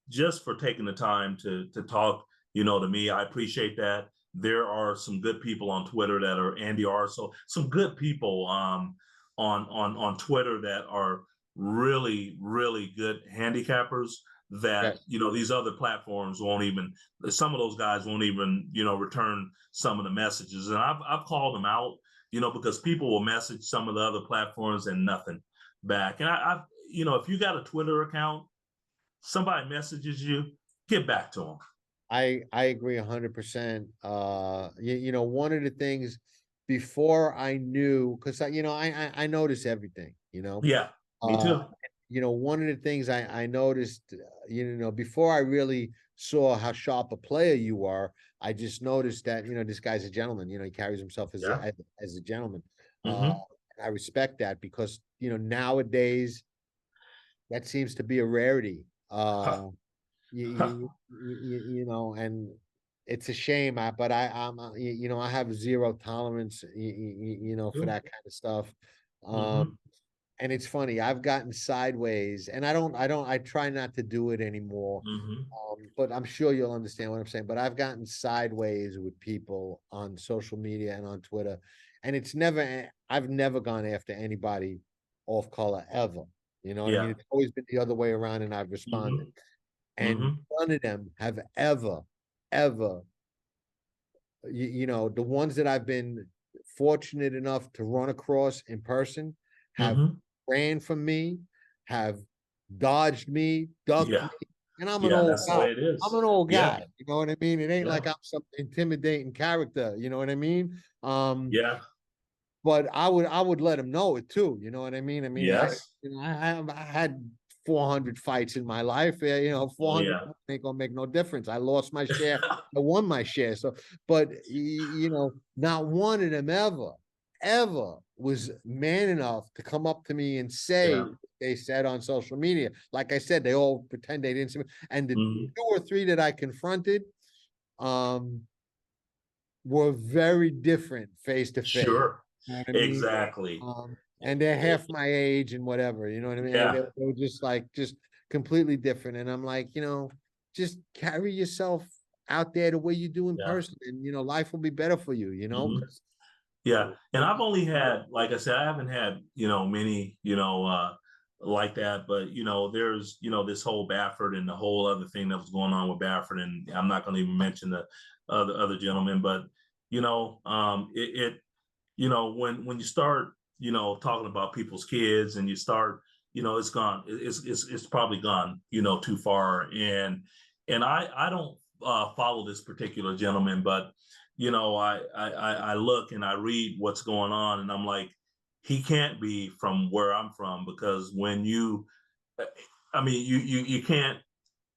just for taking the time to talk, to me. I appreciate that. There are some good people on Twitter that are Andy Arso, some good people on Twitter that are really, really good handicappers that, Yes. these other platforms won't even, some of those guys won't even, return some of the messages. And I've called them out, because people will message some of the other platforms and nothing back. And if you got a Twitter account, somebody messages you, get back to them. I agree 100%. One of the things before I knew, because I notice everything, Yeah, me Uh, too. one of the things I noticed, before I really saw how sharp a player you are, I just noticed that, this guy's a gentleman, he carries himself as Yeah. as a gentleman. Uh, Mm-hmm. I respect that because, nowadays that seems to be a rarity. And it's a shame, but I have zero tolerance, for that kind of stuff. Um, Mm-hmm. and it's funny, I've gotten sideways, and I try not to do it anymore. Mm-hmm. But I'm sure you'll understand what I'm saying. But I've gotten sideways with people on social media and on Twitter, and I've never gone after anybody off color ever. You know what I mean? Yeah. It's always been the other way around, and I've responded. Mm-hmm. And Mm-hmm. none of them have ever, the ones that I've been fortunate enough to run across in person have Mm-hmm. ran from me, have dodged me, ducked me, Yeah. and I'm an Yeah, old that's the guy. way it I'm is. an old Yeah. guy. You know what I mean? It ain't like Yeah. I'm some intimidating character. You know what I mean? Yeah. But I would let him know it too. You know what I mean? I mean, Yes. I had 400 fights in my life. Oh 400 yeah. ain't gonna make no difference. I lost my share. I won my share. So, but not one of them ever was man enough to come up to me and say Yeah. what they said on social media. Like I said, they all pretend they didn't see me. And the Mm-hmm. two or three that I confronted, um, were very different face to face. Sure. You know what I mean? Exactly. And they're half my age and whatever, you know what I mean? Yeah. They were just completely different. And I'm like, just carry yourself out there the way you do in Yeah. person, and life will be better for you, Mhm. 'cause Yeah. And I've only had, like I said, I haven't had, many, like that. But, there's, this whole Baffert and the whole other thing that was going on with Baffert. And I'm not going to even mention the other gentleman, but, when you start, talking about people's kids and you start, it's gone, it's probably gone, too far. And I don't follow this particular gentleman, but I look and I read what's going on, and I'm like, he can't be from where I'm from, because when you I mean, you can't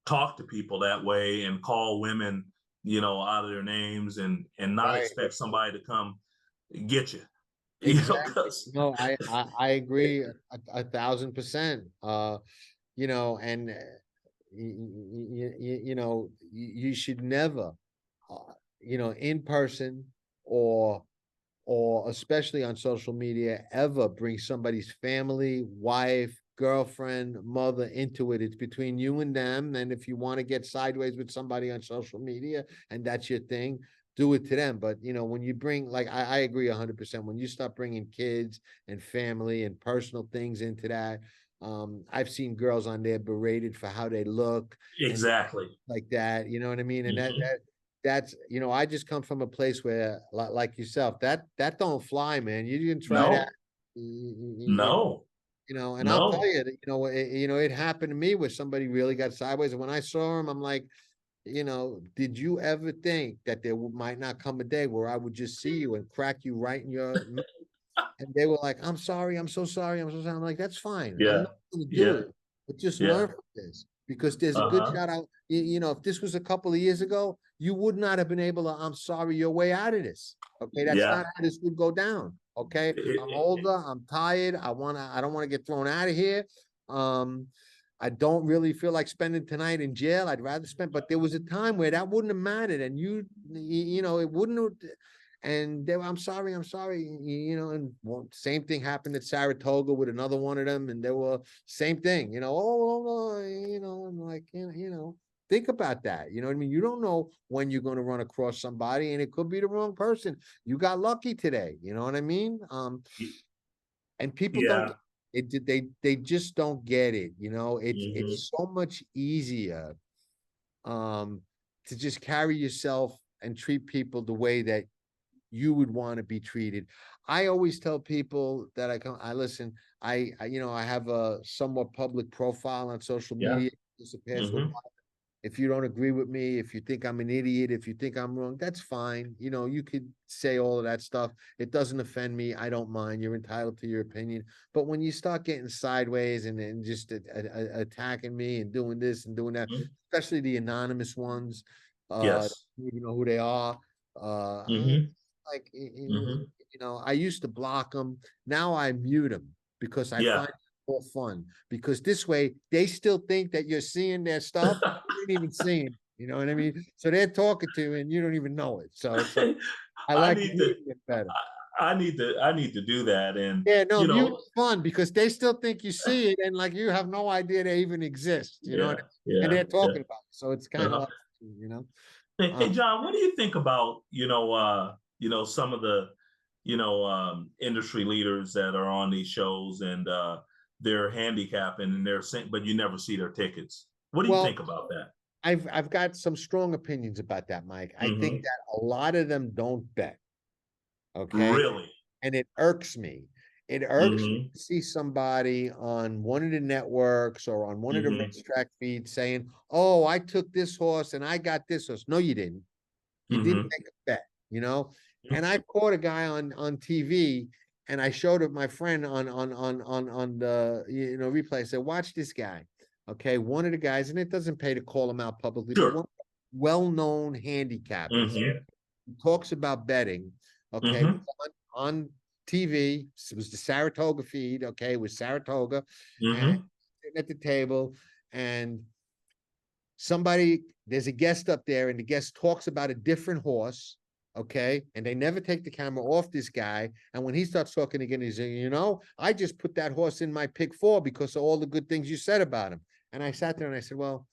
talk to people that way and call women, out of their names and not Right. expect somebody to come get you. Exactly. Because No, I agree 1,000%. You know, and you should never, in person or especially on social media, ever bring somebody's family, wife, girlfriend, mother into it. It's between you and them. And if you want to get sideways with somebody on social media and that's your thing, do it to them. But when you bring, like, I agree 100%. When you start bringing kids and family and personal things into that, I've seen girls on there berated for how they look and exactly. like that. You know what I mean? And Mhm. that's I just come from a place where, like yourself, that don't fly, man. You didn't try that. No, You no, and I'll tell no. you that, it happened to me where somebody really got sideways. And when I saw him, I'm like, did you ever think that there might not come a day where I would just see you and crack you right in your and they were like, I'm sorry, I'm so sorry, I'm so sorry. I'm like, that's fine. I'm Yeah, not gonna do yeah, it. But just learn yeah. from this because there's a good Uh-huh. shot out. If this was a couple of years ago, you would not have been able to, I'm sorry, your way out of this. Okay, that's Yeah. not how this would go down. Okay. I'm older, I'm tired. I don't want to get thrown out of here. Um, I don't really feel like spending tonight in jail. I'd rather spend, but there was a time where that wouldn't have mattered, and it wouldn't have. And they were, I'm sorry, and same thing happened at Saratoga with another one of them, and they were same thing, and like, think about that. You know what I mean? You don't know when you're going to run across somebody, and it could be the wrong person. You got lucky today. You know what I mean? And people don't Yeah. get it. They just don't get it. Hmm. It's so much easier um to just carry yourself and treat people the way that you would want to be treated. I always tell people that I listen, I have a somewhat public profile on social Yeah. media. Just a past Hmm. If you don't agree with me, if you think I'm an idiot, if you think I'm wrong, that's fine. You could say all of that stuff. It doesn't offend me. I don't mind. You're entitled to your opinion. But when you start getting sideways and just attacking me and doing this and doing that, especially the anonymous ones, Yes. you know who they are. Hmm. Like, Hmm. I used to block them. Now I mute them because I Yeah. find more fun because this way they still think that you're seeing their stuff. You ain't even seeing, you know what I mean? So they're talking to you and you don't even know it. So it's like, I I like need to muting it better. I need to do that. And Yeah, no, you mute know, is fun because they still think you see it and like you have no idea they even exist, you know what yeah, I mean? And yeah, they're yeah. talking about it. So it's kind of Uh-huh. like, you know. Hey, Um, John, what do you think about, some of the, industry leaders that are on these shows and they're handicapping and they're saying, but you never see their tickets. What do you well, think about that? I've got some strong opinions about that, Mike. I think Hmm. that a lot of them don't bet. Okay. Really? And it irks me. It irks me Hmm. to see somebody on one of the networks or on one of the Hmm. racetrack feeds saying, "Oh, I took this horse and I got this horse." No, you didn't. You didn't Hmm. make a bet. And I caught a guy on TV and I showed it my friend on the replay. I said, "Watch this guy." Okay, one of the guys, and it doesn't pay to call him out publicly, but Sure. one well-known handicappers Hmm. talks about betting. Okay, Hmm. on TV. It was the Saratoga feed. Okay, it was Saratoga, and Hmm. sitting at the table, and there's a guest up there, and the guest talks about a different horse. Okay, and they never take the camera off this guy. And when he starts talking again, he's saying, I just put that horse in my pick four because of all the good things you said about him. And I sat there and I said, well,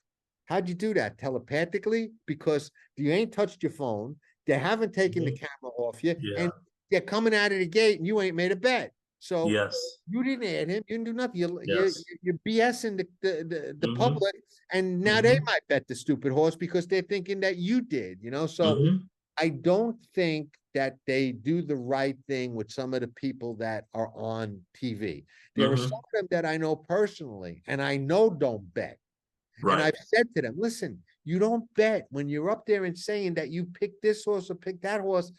how'd you do that? Telepathically? Because you ain't touched your phone. They haven't taken the Hmm. camera off you, and Yeah. they're coming out of the gate, and you ain't made a bet. So Yes. you didn't add him. You didn't do nothing. Yes. You're BSing the Hmm. public, and now they Hmm. might bet the stupid horse because they're thinking that you did. So Hmm. I don't think that they do the right thing with some of the people that are on TV. There are some Hmm. of them that I know personally, and I know don't bet. And Right. I've said to them, listen, you don't bet when you're up there and saying that you pick this horse or pick that horse.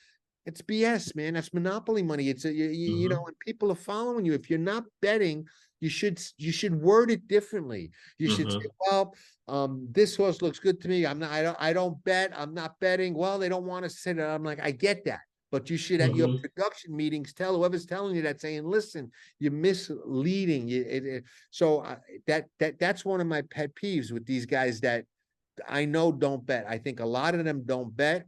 It's BS, man. That's monopoly money. It's and people are following you. If you're not betting you should word it differently. You should say, well, this horse looks good to me. I don't bet. I'm not betting. Well, they don't want to sit it. I'm like, I get that. But you should at your production meetings tell whoever's telling you that, saying, listen, you're misleading. That's one of my pet peeves with these guys that I know don't bet. I think a lot of them don't bet.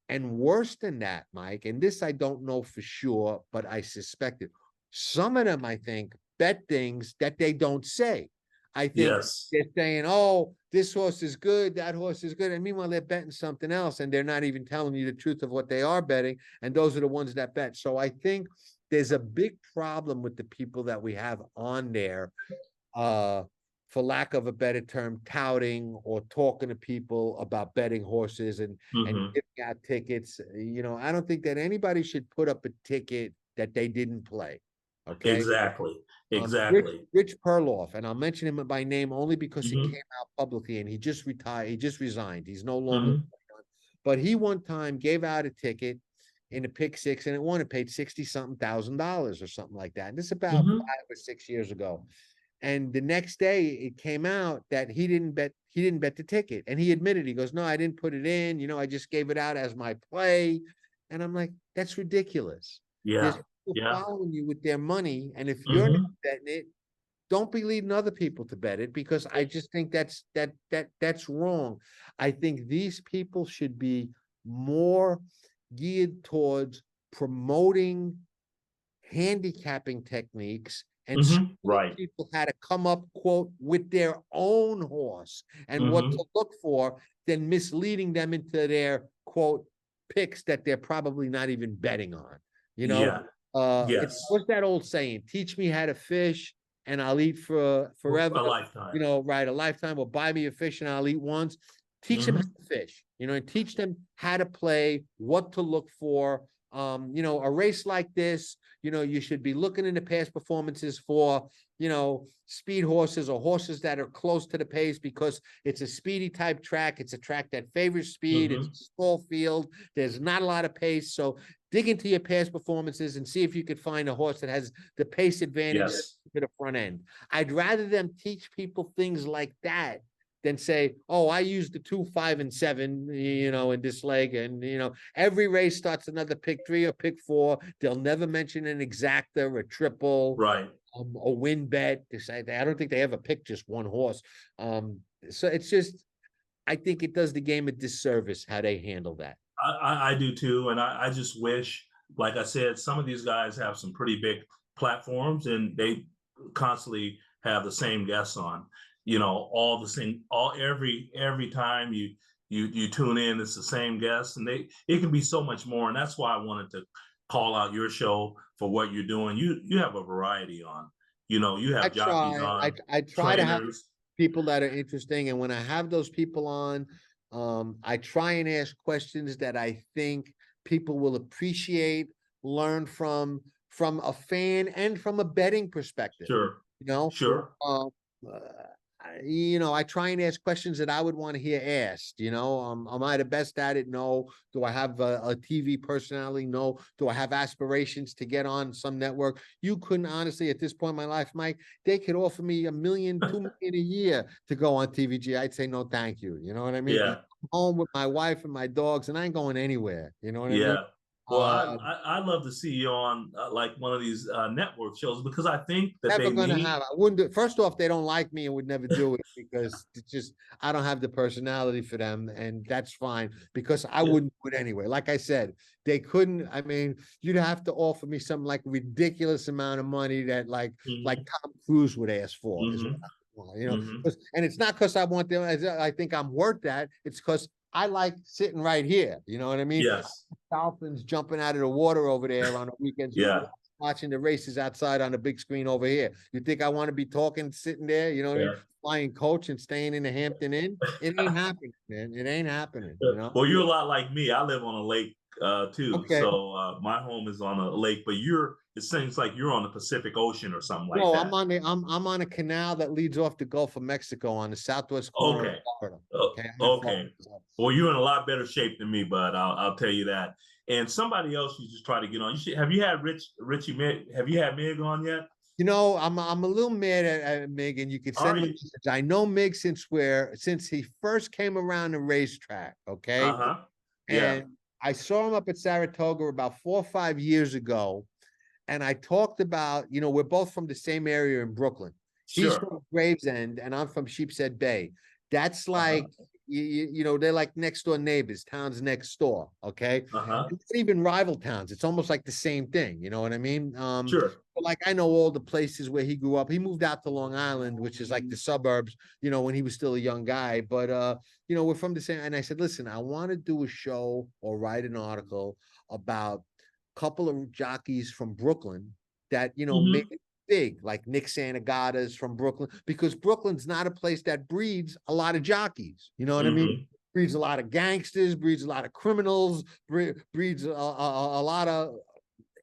And worse than that, Mike, and this I don't know for sure, but I suspect it. Some of them, I think, bet things that they don't say. I think Yes. they're saying, oh, this horse is good, that horse is good. And meanwhile, they're betting something else, and they're not even telling you the truth of what they are betting. And those are the ones that bet. So I think there's a big problem with the people that we have on there, for lack of a better term, touting or talking to people about betting horses and giving out tickets. I don't think that anybody should put up a ticket that they didn't play. Okay. Exactly. Rich Perloff, and I'll mention him by name only because he came out publicly and he just retired. He just resigned. He's no longer. But he one time gave out a ticket in a pick six, and it won. It paid $60-something thousand or something like that. And this is about 5 or 6 years ago. And the next day it came out that he didn't bet the ticket. And he admitted, he goes, no, I didn't put it in. I just gave it out as my play. And I'm like, that's ridiculous. There's people following you with their money. And if you're not betting it, don't be leading other people to bet it, because I just think that's wrong. I think these people should be more geared towards promoting handicapping techniques and people had to come up, quote, with their own horse and what to look for, than misleading them into their, quote, picks that they're probably not even betting on. What's that old saying? Teach me how to fish and I'll eat for forever. A lifetime. A lifetime, or buy me a fish and I'll eat once. Teach them how to fish, and teach them how to play, what to look for. A race like this, you should be looking into past performances for, speed horses or horses that are close to the pace, because it's a speedy type track. It's a track that favors speed. It's a small field. There's not a lot of pace. So dig into your past performances and see if you could find a horse that has the pace advantage to the front end. I'd rather them teach people things like that than say, oh, I used the 2, 5, and 7, in this leg. And, every race starts another pick 3 or pick 4. They'll never mention an exacta, a triple, a win bet. I don't think they ever pick just one horse. So it's just, I think it does the game a disservice how they handle that. I do too. And I just wish, like I said, some of these guys have some pretty big platforms and they constantly have the same guests on. All the same, every time you tune in, it's the same guests, and it can be so much more. And that's why I wanted to call out your show for what you're doing. You have a variety on. You have jockeys on. I try to have people that are interesting, and when I have those people on, I try and ask questions that I think people will appreciate, learn from a fan and from a betting perspective. Sure. I try and ask questions that I would want to hear asked. Am I the best at it? No. Do I have a TV personality? No. Do I have aspirations to get on some network? You couldn't honestly, at this point in my life, Mike, they could offer me $1 million, $2 million a year to go on TVG. I'd say no, thank you. You know what I mean? Yeah. I'm home with my wife and my dogs, and I ain't going anywhere. You know what I mean? Well, I'd love to see you on like one of these network shows, because I think that never gonna have. I wouldn't do. First off, they don't like me and would never do it because it's just I don't have the personality for them, and that's fine because I wouldn't do it anyway. Like I said, they couldn't. I mean, you'd have to offer me some like ridiculous amount of money that like Tom Cruise would ask for. Is what I want, and it's not because I want them. I think I'm worth that. It's because I like sitting right here. You know what I mean? Yes. Dolphins jumping out of the water over there on the weekends. Watching the races outside on the big screen over here. You think I want to be talking, sitting there, flying coach and staying in the Hampton Inn? It ain't happening, man. It ain't happening. Well, you're a lot like me. I live on a lake too. Okay. So my home is on a lake, but it seems like you're on the Pacific Ocean or something like that. I'm on a canal that leads off the Gulf of Mexico on the southwest corner of Florida. Okay. Well, you're in a lot better shape than me, but I'll tell you that. And somebody else you just try to get on. Have you had Mig on yet? You know, I'm a little mad at Mig, and you could send Are him a you? message. I know Mig since he first came around the racetrack, okay? Uh-huh. Yeah. And I saw him up at Saratoga about 4 or 5 years ago, and I talked about, we're both from the same area in Brooklyn. He's Sure. from Gravesend, and I'm from Sheepshead Bay. That's Uh-huh. like, they're like next door neighbors, towns next door. Okay. Uh-huh. It's not even rival towns. It's almost like the same thing. You know what I mean? Sure. But like I know all the places where he grew up. He moved out to Long Island, which is like the suburbs, when he was still a young guy. But we're from the same. And I said, listen, I want to do a show or write an article about a couple of jockeys from Brooklyn that made Mm-hmm. it big, like Nick Santagata's from Brooklyn, because Brooklyn's not a place that breeds a lot of jockeys. You know what I mean? Mm-hmm. Breeds a lot of gangsters, breeds a lot of criminals, breeds a lot of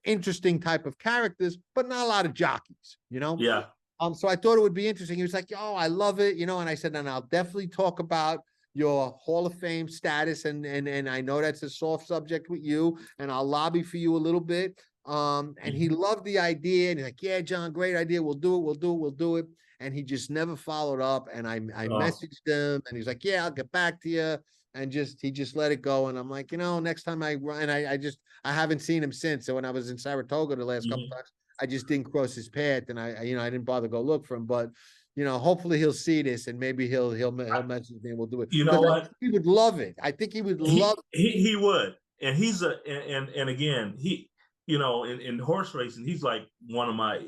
interesting type of characters, but not a lot of jockeys, Yeah. So I thought it would be interesting. He was like, "Oh, I love it," and I said, "And I'll definitely talk about your Hall of Fame status, and I know that's a soft subject with you, and I'll lobby for you a little bit." And he loved the idea, and he's like, "Yeah, John, great idea. We'll do it. We'll do it. We'll do it." And he just never followed up. And I Oh. messaged him, and he's like, "Yeah, I'll get back to you." And he just let it go. And I'm like, next time I run, I haven't seen him since. So when I was in Saratoga the last couple Mhm. times, I just didn't cross his path, and I didn't bother to go look for him. But hopefully he'll see this, and maybe he'll message me, and we'll do it, You know because I think what? he would love it. I think he would love. He would, and he's and again he, in horse racing he's like one of my,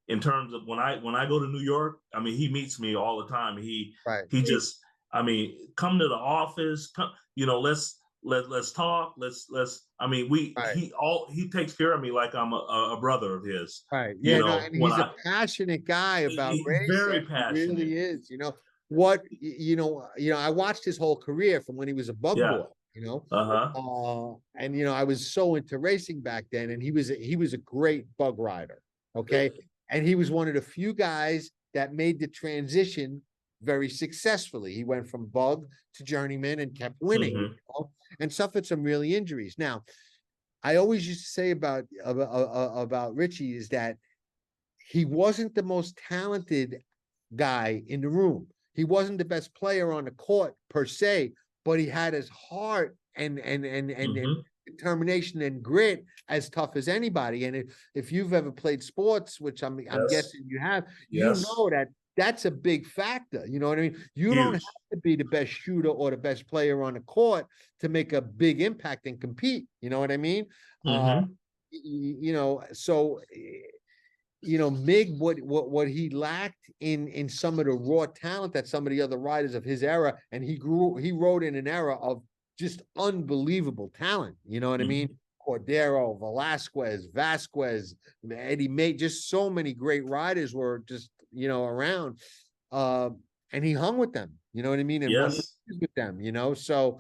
in terms of when I go to New York, I mean he meets me all the time. Right, He just, I mean, come to the office, come, let's talk, let's I mean right, he takes care of me like I'm a brother of his. right. Yeah, no, and When he's a I passionate guy about he's racing. very He really passionate. is. I watched his whole career from when he was a bug Yeah. boy. Uh-huh. And I was so into racing back then, and he was a great bug rider. Okay, and he was one of the few guys that made the transition very successfully. He went from bug to journeyman and kept winning, Hmm. and suffered some really injuries. Now, I always used to say about Richie is that he wasn't the most talented guy in the room. He wasn't the best player on the court per se, but he had his heart and Hmm. determination and grit as tough as anybody. And if you've ever played sports, which I'm Yes. guessing you have, Yes. that that's a big factor. You know what I mean? You don't have Huge. to be the best shooter or the best player on the court to make a big impact and compete. You know what I mean? Uh, Hmm. so Mig, what he lacked in some of the raw talent that some of the other riders of his era, and he rode in an era of just unbelievable talent. You know what I mean? Hmm. Cordero, Vasquez, Eddie May, just so many great riders were just around. Uh, and he hung with them, you know what I mean, and won Yes. with them, So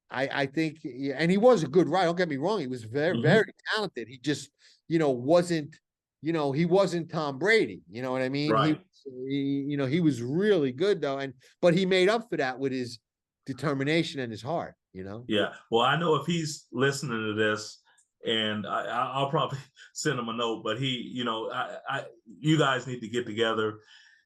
I think, yeah, and he was a good rider. Don't get me wrong; he was very, Hmm. very talented. He just, wasn't, he wasn't Tom Brady. You know what I mean? Right. He was really good though, but he made up for that with his determination and his heart. Yeah. Well, I know if he's listening to this, and I'll probably send him a note, but you guys need to get together,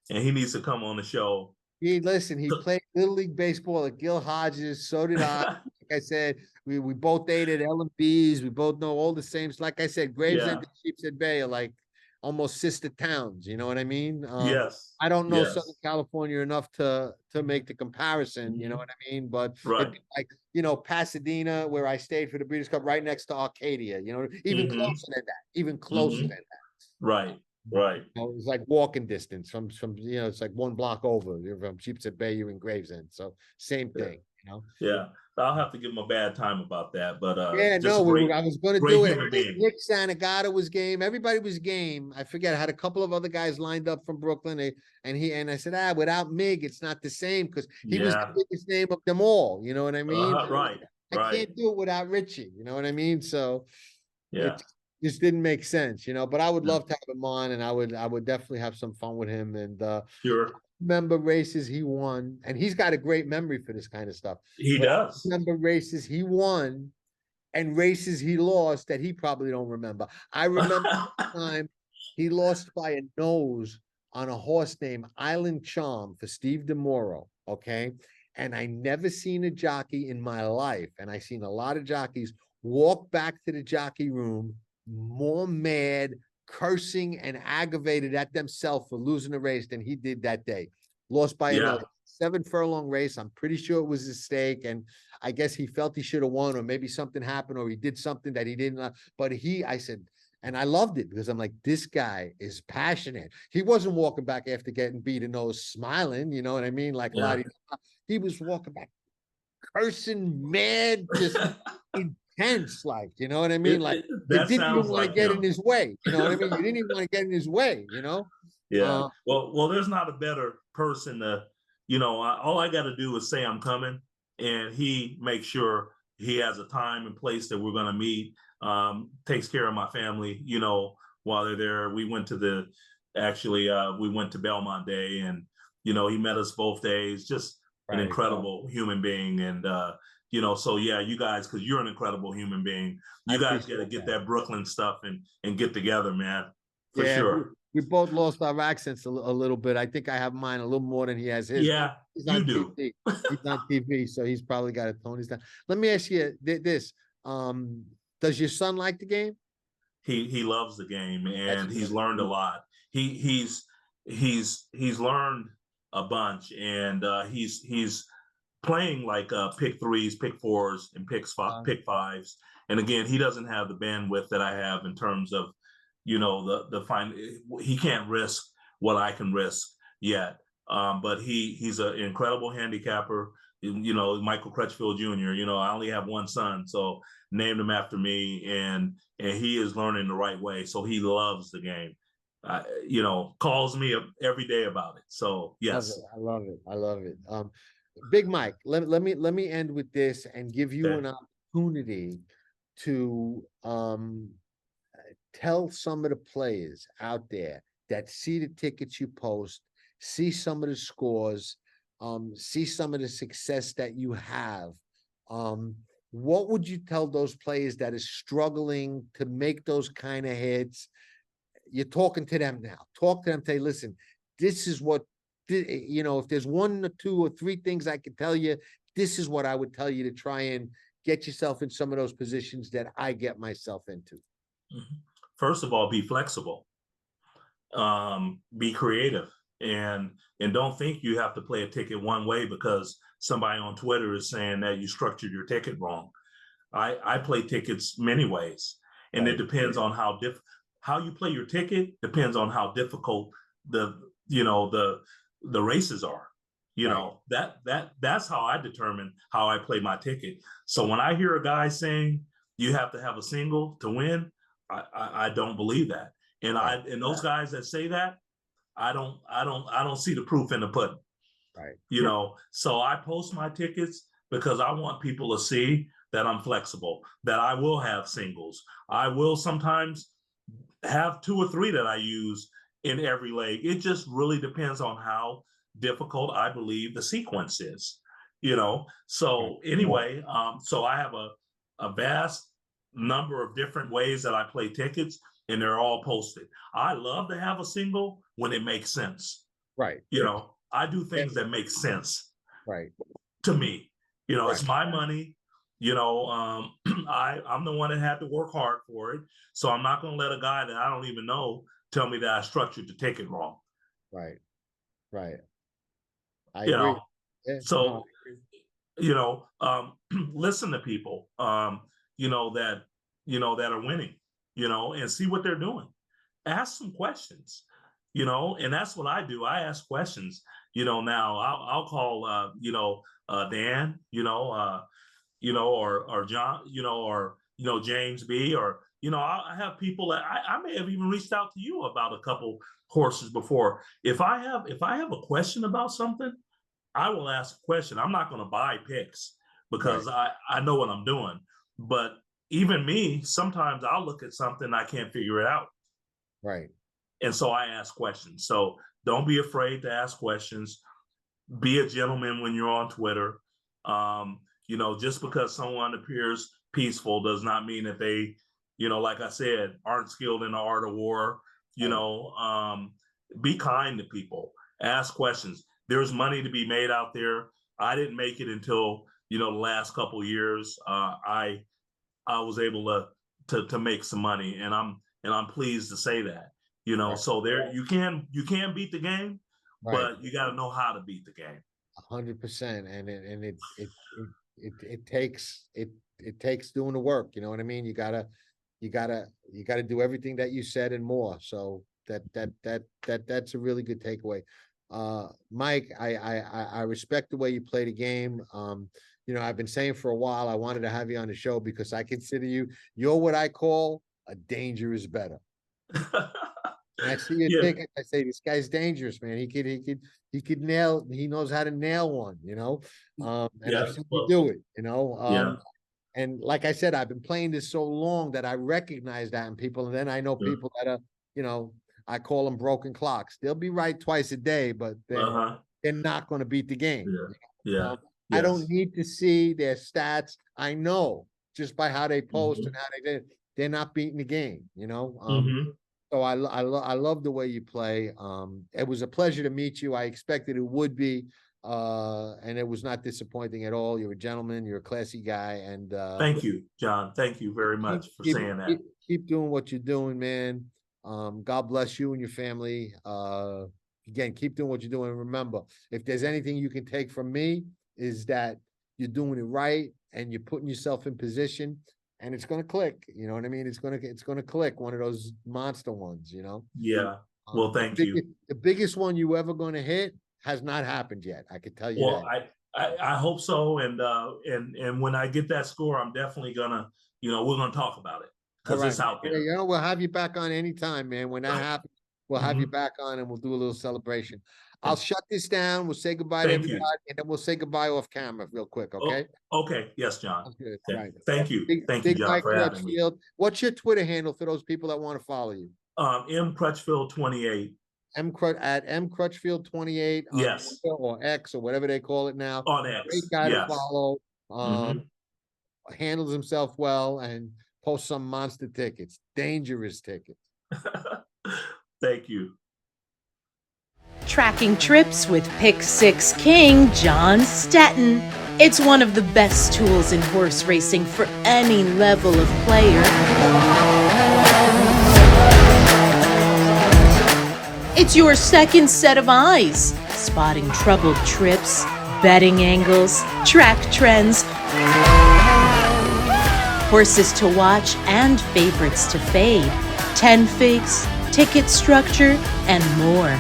and he needs to come on the show. Listen, he played Little League Baseball at Gil Hodges. So did I. Like I said, we both ate at L&B's. We both know all the same. Like I said, Gravesend Yeah. and Sheepshead Bay are like almost sister towns. You know what I mean? Yes. I don't know Southern Yes. California enough to make the comparison. You know Mhm. what I mean? But Right. it'd be like Pasadena, where I stayed for the Breeders' Cup, right next to Arcadia. Even Hmm. closer than that. Even closer Hmm. than that. Right. Right. It's like walking distance from it's like 1 block over. You're from Sheepshead Bay, you're in Gravesend. So same Yeah. thing. Yeah. I'll have to give him a bad time about that, but Yeah, just no, a I was going to great do it. human being. Nick Santagata was game. Everybody was game. I forget. I had a couple of other guys lined up from Brooklyn. And I said, without Mig, it's not the same, because he was the Yeah. biggest name of them all. You know what I mean? Right. I Right. can't do it without Richie. You know what I mean? So Yeah. it just didn't make sense, But I would No. love to have him on, and I would definitely have some fun with him. And Sure. remember races he won, and he's got a great memory for this kind of stuff. He But I does. remember races he won and races he lost that he probably don't remember. I remember the time He lost by a nose on a horse named Island Charm for Steve DeMoro. Okay. And I never seen a jockey in my life, and I seen a lot of jockeys walk back to the jockey room more mad, cursing, and aggravated at themselves for losing the race than he did that day. Lost by a Yeah. nose. 7 furlong race. I'm pretty sure it was a mistake, and I guess he felt he should have won, or maybe something happened, or he did something that he didn't. But I said, and I loved it because I'm like, this guy is passionate. He wasn't walking back after getting beat a nose smiling, you know what I mean? Like a lot Yeah. of he was walking back cursing, mad, just intense, like, you know what I mean? Like you That didn't even sounds want to like get in him. his way, you know what I mean? You didn't even want to get in his way, you know? Yeah. Uh, Well, there's not a better person to, all I got to do is say I'm coming, and he makes sure he has a time and place that we're going to meet. Takes care of my family, while they're there. We went to Belmont Day, and he met us both days. Just an right. incredible human being, and so yeah, you guys, because you're an incredible human being. I You guys got to appreciate get that. that Brooklyn stuff and get together, man, for Yeah, sure. we both lost our accents a little bit. I think I have mine a little more than he has his. Yeah, He's you on do. TV. He's on TV, so he's probably got to tone his down. Let me ask you this. Does your son like the game? He loves the game, That's and he's good. learned a lot. He's learned a bunch, and he's playing like pick threes, pick fours, and pick fives. And again, he doesn't have the bandwidth that I have in terms of, the fine. He can't risk what I can risk yet. But he's an incredible handicapper. Michael Crutchfield Jr. I only have one son, so named him after me, and he is learning the right way. So he loves the game. Calls me every day about it. So Love it. yes. I love it. I love it. Big Mike, let me end with this and give you Okay. an opportunity to tell some of the players out there that see the tickets you post, see some of the scores, see some of the success that you have. What would you tell those players that is struggling to make those kind of hits? You're talking to them now. Talk to them. Say, listen, this is what if there's 1 or 2 or 3 things I could tell you, this is what I would tell you to try and get yourself in some of those positions that I get myself into. Mhm. First of all, be flexible. Be creative, and don't think you have to play a ticket one way because somebody on Twitter is saying that you structured your ticket wrong. I play tickets many ways, and it Right. depends on how you play your ticket depends on how difficult the races are. Right. That's how I determine how I play my ticket. So when I hear a guy saying you have to have a single to win, I don't believe that. And Right. and those guys that say that, I don't see the proof in the pudding. Right. So I post my tickets because I want people to see that I'm flexible, that I will have singles. I will sometimes have 2 or 3 that I use in every leg. It just really depends on how difficult I believe the sequence is. Right. So anyway, so I have a vast number of different ways that I play tickets, and they're all posted. I love to have a single when it makes sense. Right. I do Yeah. things that make sense Right. to me. Right. It's my money. I'm the one that had to work hard for it. So I'm not going to let a guy that I don't even know tell me that I structured the ticket wrong. Right. Right. I You agree. know, Yeah. No, so I agree. listen to people, that that are winning, and see what they're doing. Ask some questions, and that's what I do. I ask questions. Now I'll call, Dan, or John, or James B, or I have people that I may have even reached out to you about a couple horses before. If I have a question about something, I will ask a question. I'm not going to buy picks Right. because I know what I'm doing. But even me, sometimes I'll look at something I can't figure it out, Right. and so I ask questions. So don't be afraid to ask questions. Be a gentleman when you're on Twitter. Just because someone appears peaceful does not mean that they, like I said, aren't skilled in the art of war. You know, be kind to people, ask questions. There's money to be made out there. I didn't make it until, you know, the last couple of years. I was able to make some money, and I'm pleased to say that. You know, Right. so there you can beat the game, Right. but you got to know how to beat the game. 100%. And it takes doing the work. You know what I mean? You gotta do everything that you said and more. So that's a really good takeaway. Mike, I respect the way you play the game. You know, I've been saying for a while I wanted to have you on the show because I consider you're what I call a dangerous better. And I see your Yeah. ticket. I say this guy's dangerous, man. He could nail. He knows how to nail one, you know. And Yeah, I've seen you well, do it, you know. yeah. And like I said, I've been playing this so long that I recognize that in people, and then I know Sure. people that are, you know, I call them broken clocks. They'll be right twice a day, but Uh-huh. they're not going to beat the game. Yeah. Yeah. I Yes. don't need to see their stats. I know just by how they post Mhm. and how they did. They're not beating the game, you know. Mhm. So I love the way you play. It was a pleasure to meet you. I expected it would be, and it was not disappointing at all. You're a gentleman. You're a classy guy, and Thank you, John. Thank you very much for saying that. keep doing what you're doing, man. God bless you and your family. Again, keep doing what you're doing. And remember, if there's anything you can take from me, is that you're doing it right and you're putting yourself in position. And it's gonna click, you know what I mean? It's gonna click, one of those monster ones, you know. Yeah. Well, thank you. The biggest one you ever gonna hit has not happened yet. I can tell you Well, that. I hope so, and when I get that score, I'm definitely gonna, you know, we're gonna talk about it because it's out Yeah, there. you know, we'll have you back on anytime, man. When that happens, we'll have you Mhm. back on and we'll do a little celebration. I'll shut this down. We'll say goodbye to Thank you. everybody, and then we'll say goodbye off camera real quick, okay? Okay. Yes, John. Sounds good. Th- Right. Thank you. Thank you, Big John, Mike for having me. Crutchfield. What's your Twitter handle for those people that want to follow you? M Crutchfield 28. At M Crutchfield 28 on Yes. Twitter or X or whatever they call it now. On X. Great guy to Yes. follow. Mhm. Handles himself well and posts some monster tickets, dangerous tickets. Thank you. Tracking trips with Pick Six King John Stetton. It's one of the best tools in horse racing for any level of player. It's your second set of eyes, spotting troubled trips, betting angles, track trends, horses to watch and favorites to fade, 10 figs, ticket structure, and more.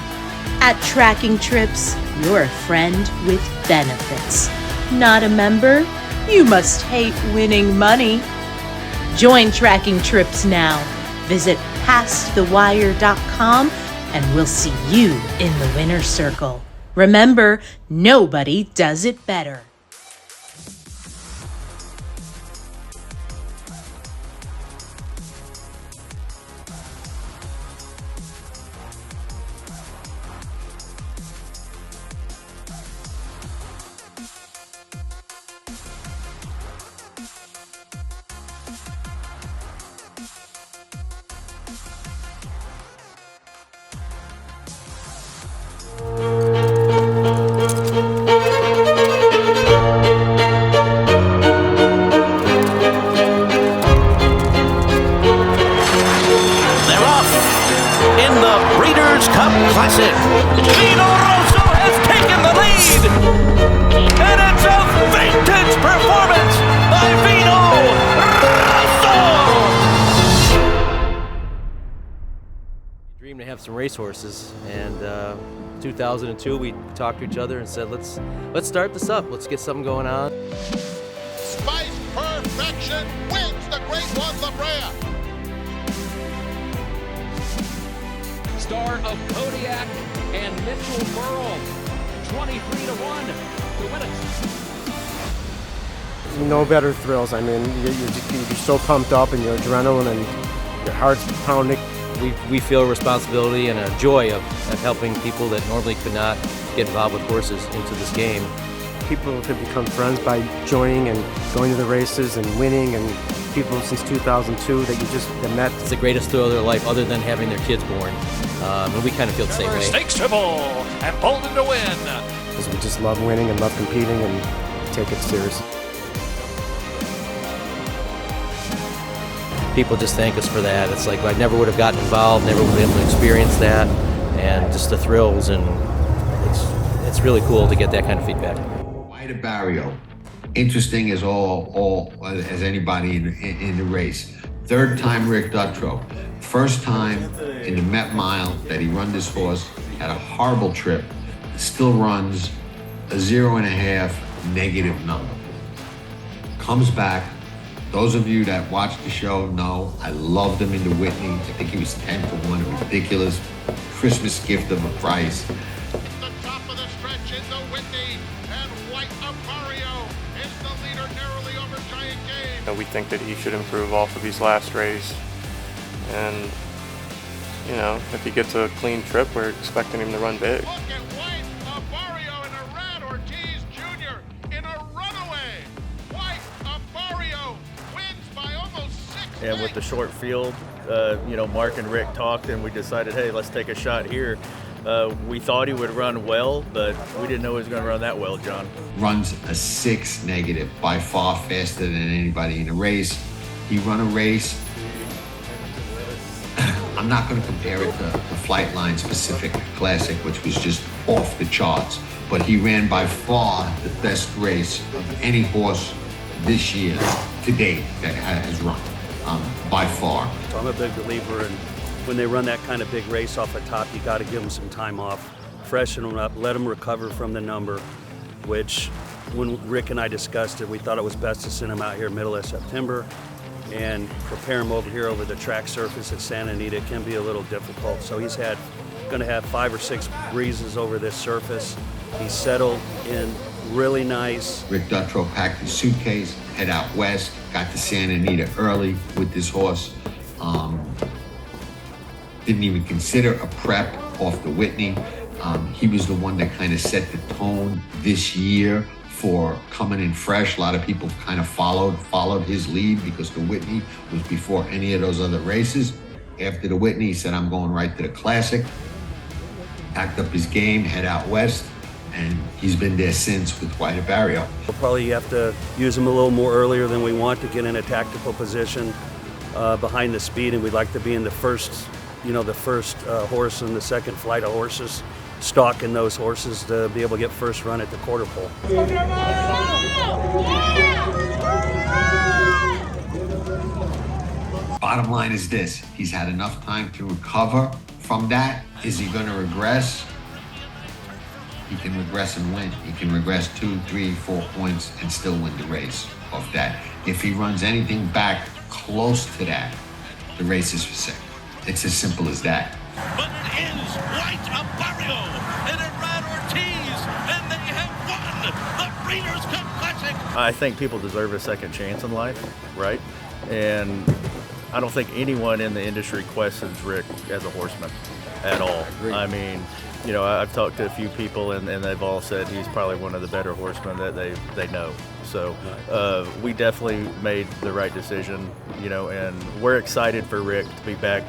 At Tracking Trips, you're a friend with benefits. Not a member? You must hate winning money. Join Tracking Trips now. Visit pastthewire.com and we'll see you in the winner's circle. Remember, nobody does it better. They're off in the Breeders' Cup Classic. Vino Rosso has taken the lead, and it's a vintage performance by Vino Rosso. Dream to have some racehorses, and 2002 we talked to each other and said let's start this up. Let's get something going on. Spice Perfection wins the Great One La Brea. Star of Kodiak and Mitchell Burrow, 23-1 to win it. No better thrills. I mean, you're so pumped up and your adrenaline and your heart's pounding. We feel a responsibility and a joy of helping people that normally could not get involved with horses into this game. People can become friends by joining and going to the races and winning and people since 2002 that met. It's the greatest thrill of their life other than having their kids born. And we kind of feel the same way. Stakes triple and Bolden to win. Because we just love winning and love competing and take it serious. People just thank us for that. It's like I never would have gotten involved, never would have been able to experience that, and just the thrills, and it's really cool to get that kind of feedback. White Barrio, interesting as all as anybody in the race. Third time Rick Dutrow. First time in the Met Mile that he run this horse, had a horrible trip, still runs a 0.5 negative number. Comes back. Those of you that watched the show know I loved him in the Whitney. I think he was 10-1, a ridiculous Christmas gift of a price. The top of the stretch in the Whitney, and White Barrio is the leader narrowly over Giant Game. We think that he should improve off of his last race. And, if he gets a clean trip, we're expecting him to run big. Look at White Barrio and a Rad Ortiz Jr. in a runaway. White Barrio wins by almost 6 And with the short field, Mark and Rick talked and we decided, hey, let's take a shot here. We thought he would run well, but we didn't know he was going to run that well, John. Runs a 6 negative, by far faster than anybody in the race. He run a race. I'm not going to compare it to the Flightline Pacific Classic, which was just off the charts, but he ran by far the best race of any horse this year to date that has run, by far. So I'm a big believer in when they run that kind of big race off the top, you got to give them some time off, freshen them up, let them recover from the number, which when Rick and I discussed it, we thought it was best to send them out here middle of September and prepare him over here over the track surface at Santa Anita. It can be a little difficult. So he's going to have 5 or 6 breezes over this surface. He's settled in really nice. Rick Dutrow packed his suitcase, head out west, got to Santa Anita early with this horse. Didn't even consider a prep off the Whitney. He was the one that kind of set the tone this year for coming in fresh. A lot of people kind of followed his lead because the Whitney was before any of those other races. After the Whitney, he said, I'm going right to the Classic. Packed up his game, head out west, and he's been there since with White Barrio. We'll probably have to use him a little more earlier than we want to get in a tactical position behind the speed, and we'd like to be in the first horse in the second flight of horses, stalking those horses to be able to get first run at the quarter pole. Bottom line is this, he's had enough time to recover from that. Is he gonna regress? He can regress and win. He can regress 2, 3, 4 points and still win the race off that. If he runs anything back close to that, the race is for second. It's as simple as that. But it is White Barrio and Rad Ortiz, and they have won the Breeders' Cup Classic. I think people deserve a second chance in life, right? And I don't think anyone in the industry questions Rick as a horseman at all. I mean, I've talked to a few people and they've all said he's probably one of the better horsemen that they know. So we definitely made the right decision, and we're excited for Rick to be back,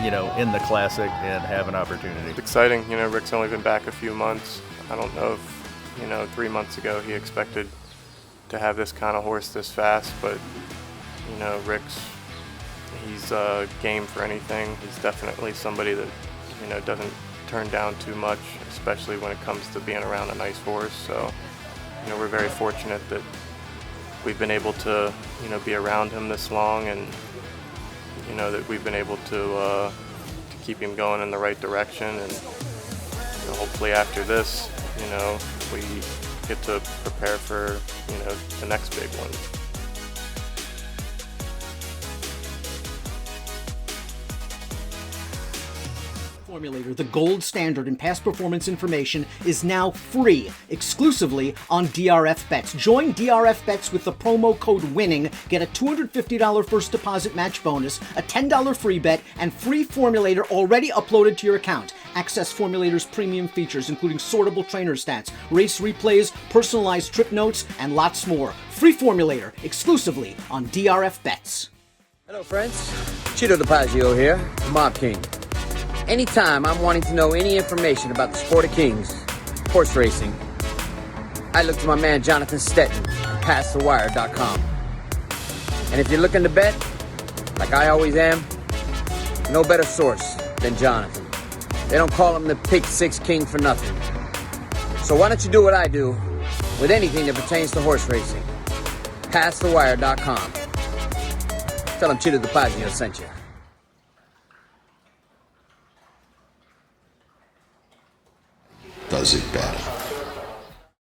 in the Classic and have an opportunity. It's exciting. Rick's only been back a few months. I don't know if, 3 months ago he expected to have this kind of horse this fast, but, he's game for anything. He's definitely somebody that, doesn't turn down too much, especially when it comes to being around a nice horse. So, we're very fortunate that we've been able to, be around him this long, and, that we've been able to keep him going in the right direction. And hopefully after this, we get to prepare for, the next big one. Formulator, the gold standard in past performance information, is now free exclusively on DRF Bets. Join DRF Bets with the promo code WINNING. Get a $250 first deposit match bonus, a $10 free bet, and free Formulator already uploaded to your account. Access Formulator's premium features, including sortable trainer stats, race replays, personalized trip notes, and lots more. Free Formulator, exclusively on DRF Bets. Hello friends, Cheeto DePazio here, Mob King. Anytime I'm wanting to know any information about the sport of kings, horse racing, I look to my man Jonathan Stetton at PassTheWire.com. And if you're looking to bet, like I always am, no better source than Jonathan. They don't call him the Pick Six King for nothing. So why don't you do what I do with anything that pertains to horse racing? PassTheWire.com. Tell him Cheeto DePazio sent you. Does it better.